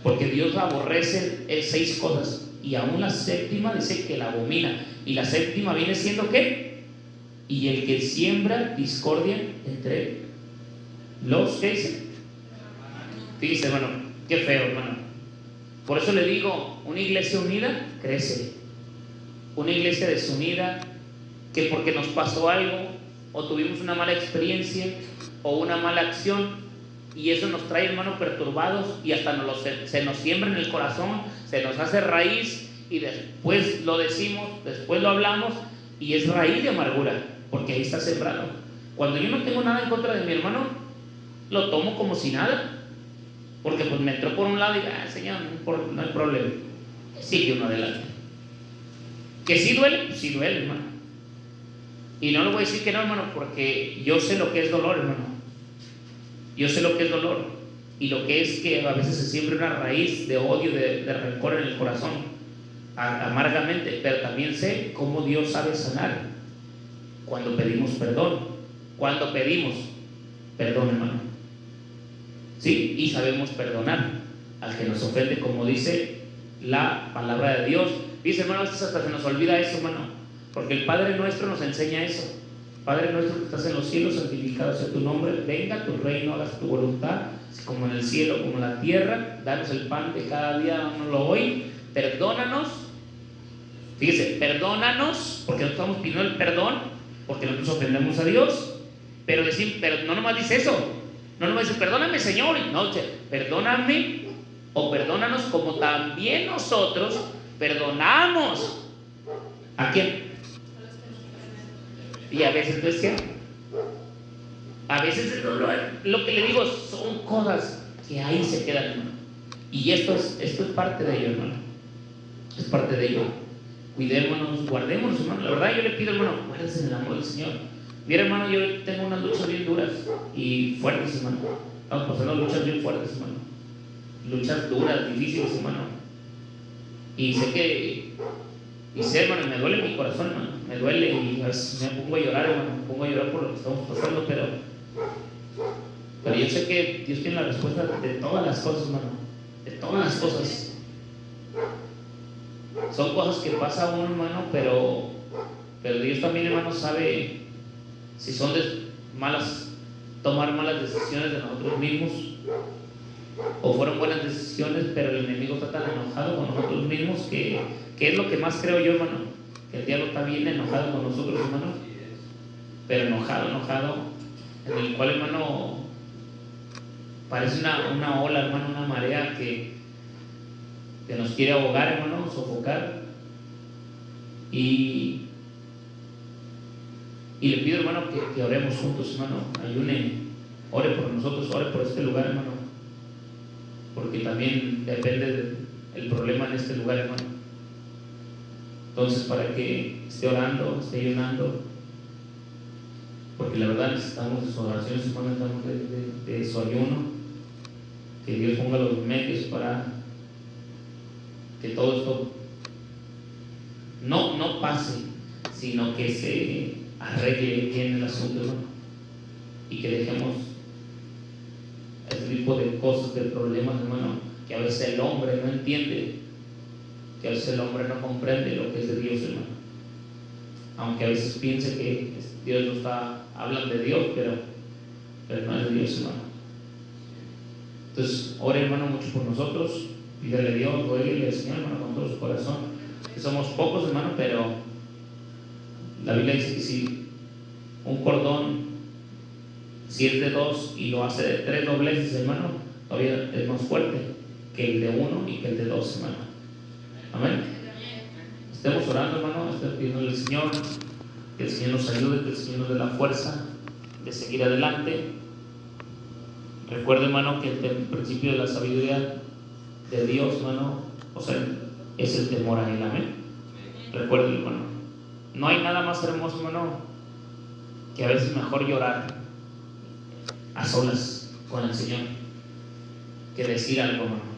Porque Dios aborrece 6 cosas, y aún la séptima dice que la abomina. Y la séptima viene siendo ¿qué? Y el que siembra discordia entre los que dicen. Fíjese, hermano, qué feo, hermano. Por eso le digo, una iglesia unida crece. Una iglesia desunida, que porque nos pasó algo, o tuvimos una mala experiencia, o una mala acción, y eso nos trae, hermano, perturbados, y hasta se nos siembra en el corazón, se nos hace raíz, y después lo decimos, después lo hablamos, y es raíz de amargura, porque ahí está sembrado. Cuando yo no tengo nada en contra de mi hermano, lo tomo como si nada, porque pues me entró por un lado y Señor, no hay problema, sigue uno adelante. Que sí duele, pues sí duele, hermano. Y no le voy a decir que no, hermano, porque yo sé lo que es dolor, hermano. Yo sé lo que es dolor, y lo que es que a veces se siembra una raíz de odio, de rencor en el corazón, amargamente. Pero también sé cómo Dios sabe sanar cuando pedimos perdón. Cuando pedimos perdón, hermano, sí, y sabemos perdonar al que nos ofende, como dice la palabra de Dios. Dice, hermano, hasta se nos olvida eso, hermano, porque el Padre nuestro nos enseña eso. Padre nuestro que estás en los cielos, santificado sea tu nombre, venga tu reino, hagas tu voluntad, como en el cielo, como en la tierra. Danos el pan de cada día, dánoslo hoy. Perdónanos, fíjese, perdónanos, porque nosotros estamos pidiendo el perdón, porque nosotros ofendemos a Dios. Pero no nomás dice eso, no nomás dice perdóname, Señor, no, dice perdóname o perdónanos como también nosotros perdonamos. ¿A quién? Y a veces no es cierto. A veces lo que le digo son cosas que ahí se quedan, hermano. Y esto es parte de ello, hermano. Es parte de ello. Cuidémonos, guardémonos, hermano. La verdad, yo le pido, hermano, guárdense en el amor del Señor. Mira, hermano, yo tengo unas luchas bien duras y fuertes, hermano. Estamos pasando luchas bien fuertes, hermano. Luchas duras, difíciles, hermano. Y sé, hermano, me duele mi corazón, hermano. Me duele y a veces me pongo a llorar, hermano. Me pongo a llorar por lo que estamos pasando, pero yo sé que Dios tiene la respuesta de todas las cosas, hermano. de todas las cosas. Son cosas que pasa uno, hermano, pero Dios también, hermano, sabe si son tomar malas decisiones de nosotros mismos, o fueron buenas decisiones, pero el enemigo está tan enojado con nosotros mismos que es lo que más creo yo, hermano, que el diablo está bien enojado con nosotros, hermano, pero enojado, en el cual, hermano, parece una ola, hermano, una marea que nos quiere ahogar, hermano, sofocar. Y le pido, hermano, que oremos juntos, hermano. Ayune, ore por nosotros, ore por este lugar, hermano, porque también depende del problema en este lugar, hermano. Entonces, para que esté orando, esté ayunando, porque la verdad necesitamos de sus oraciones, hermano, necesitamos de su ayuno, que Dios ponga los medios para que todo esto no pase, sino que se arregle bien el asunto, hermano, y que dejemos este tipo de cosas, de problemas, hermano, que a veces el hombre no entiende, que a veces el hombre no comprende lo que es de Dios, hermano, aunque a veces piense que Dios no está, hablan de Dios, pero no es de Dios, hermano. Entonces, ore, hermano, mucho por nosotros, pídele a Dios, rueguele al Señor, hermano, con todo su corazón, que somos pocos, hermano, pero la Biblia dice que si un cordón, si es de 2 y lo hace de 3 dobleces, hermano, todavía es más fuerte que el de 1 y que el de 2, hermano. Amén. Estemos orando, hermano, estemos pidiéndole al Señor que el Señor nos ayude, que el Señor nos dé la fuerza de seguir adelante. Recuerde, hermano, que el principio de la sabiduría de Dios, hermano, o sea, es el temor a Él. Amén. Recuerde, hermano, no hay nada más hermoso, hermano, que a veces mejor llorar a solas con el Señor que decir algo, hermano.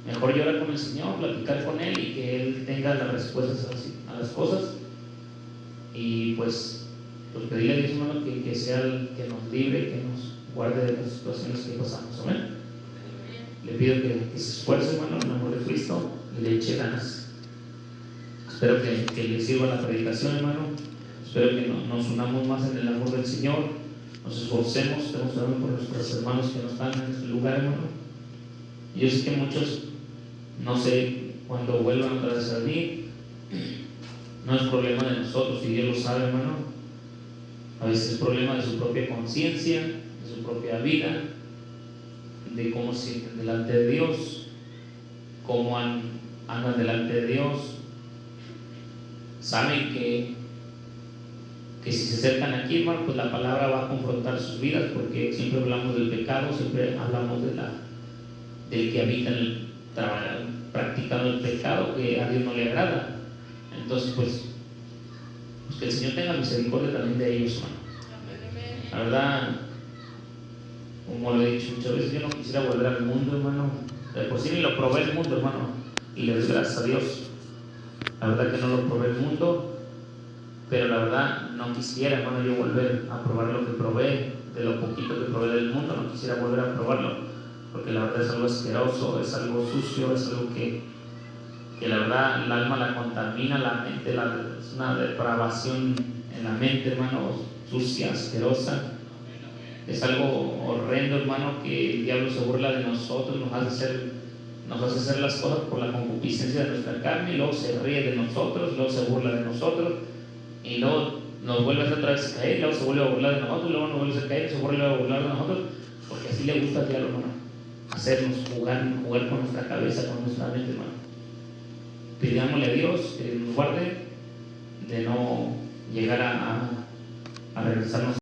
Mejor llorar con el Señor, platicar con Él y que Él tenga las respuestas a las cosas. Y pues pedirle a Dios, hermano, que sea el que nos libre, que nos guarde de las situaciones que pasamos. Amén. Le pido que se esfuerce, hermano, en el amor de Cristo, y le eche ganas. Espero que le sirva la predicación, hermano. Espero que nos unamos más en el amor del Señor, nos esforcemos, estemos orando por nuestros hermanos que no están en este lugar, hermano. Yo sé que muchos, no sé, cuando vuelvan otra vez a venir, no es problema de nosotros, y Dios lo sabe, hermano. A veces es problema de su propia conciencia, de su propia vida, de cómo se sienten delante de Dios, cómo andan delante de Dios. Saben que si se acercan aquí, hermano, pues la palabra va a confrontar sus vidas, porque siempre hablamos del pecado, siempre hablamos del que habita practicando el pecado, que a Dios no le agrada. Entonces, pues que el Señor tenga misericordia también de ellos, hermano. La verdad, como lo he dicho muchas veces, yo no quisiera volver al mundo, hermano. De por sí ni lo probé el mundo, hermano, y le doy gracias a Dios. La verdad que no lo probé el mundo, pero la verdad no quisiera, hermano, yo volver a probar lo que probé, de lo poquito que probé del mundo. No quisiera volver a probarlo, porque la verdad es algo asqueroso, es algo sucio, es algo que la verdad el alma la contamina, la mente es una depravación en la mente, hermano, sucia, asquerosa. Es algo horrendo, hermano, que el diablo se burla de nosotros, nos hace hacer las cosas por la concupiscencia de nuestra carne, y luego se ríe de nosotros, luego se burla de nosotros, y luego nos vuelve a hacer otra vez caer, luego se vuelve a burlar de nosotros, luego nos vuelve a caer, se vuelve a burlar de nosotros, porque así le gusta al diablo, hermano, hacernos jugar con nuestra cabeza, con nuestra mente, hermano. Pidámosle a Dios que nos guarde de no llegar a regresarnos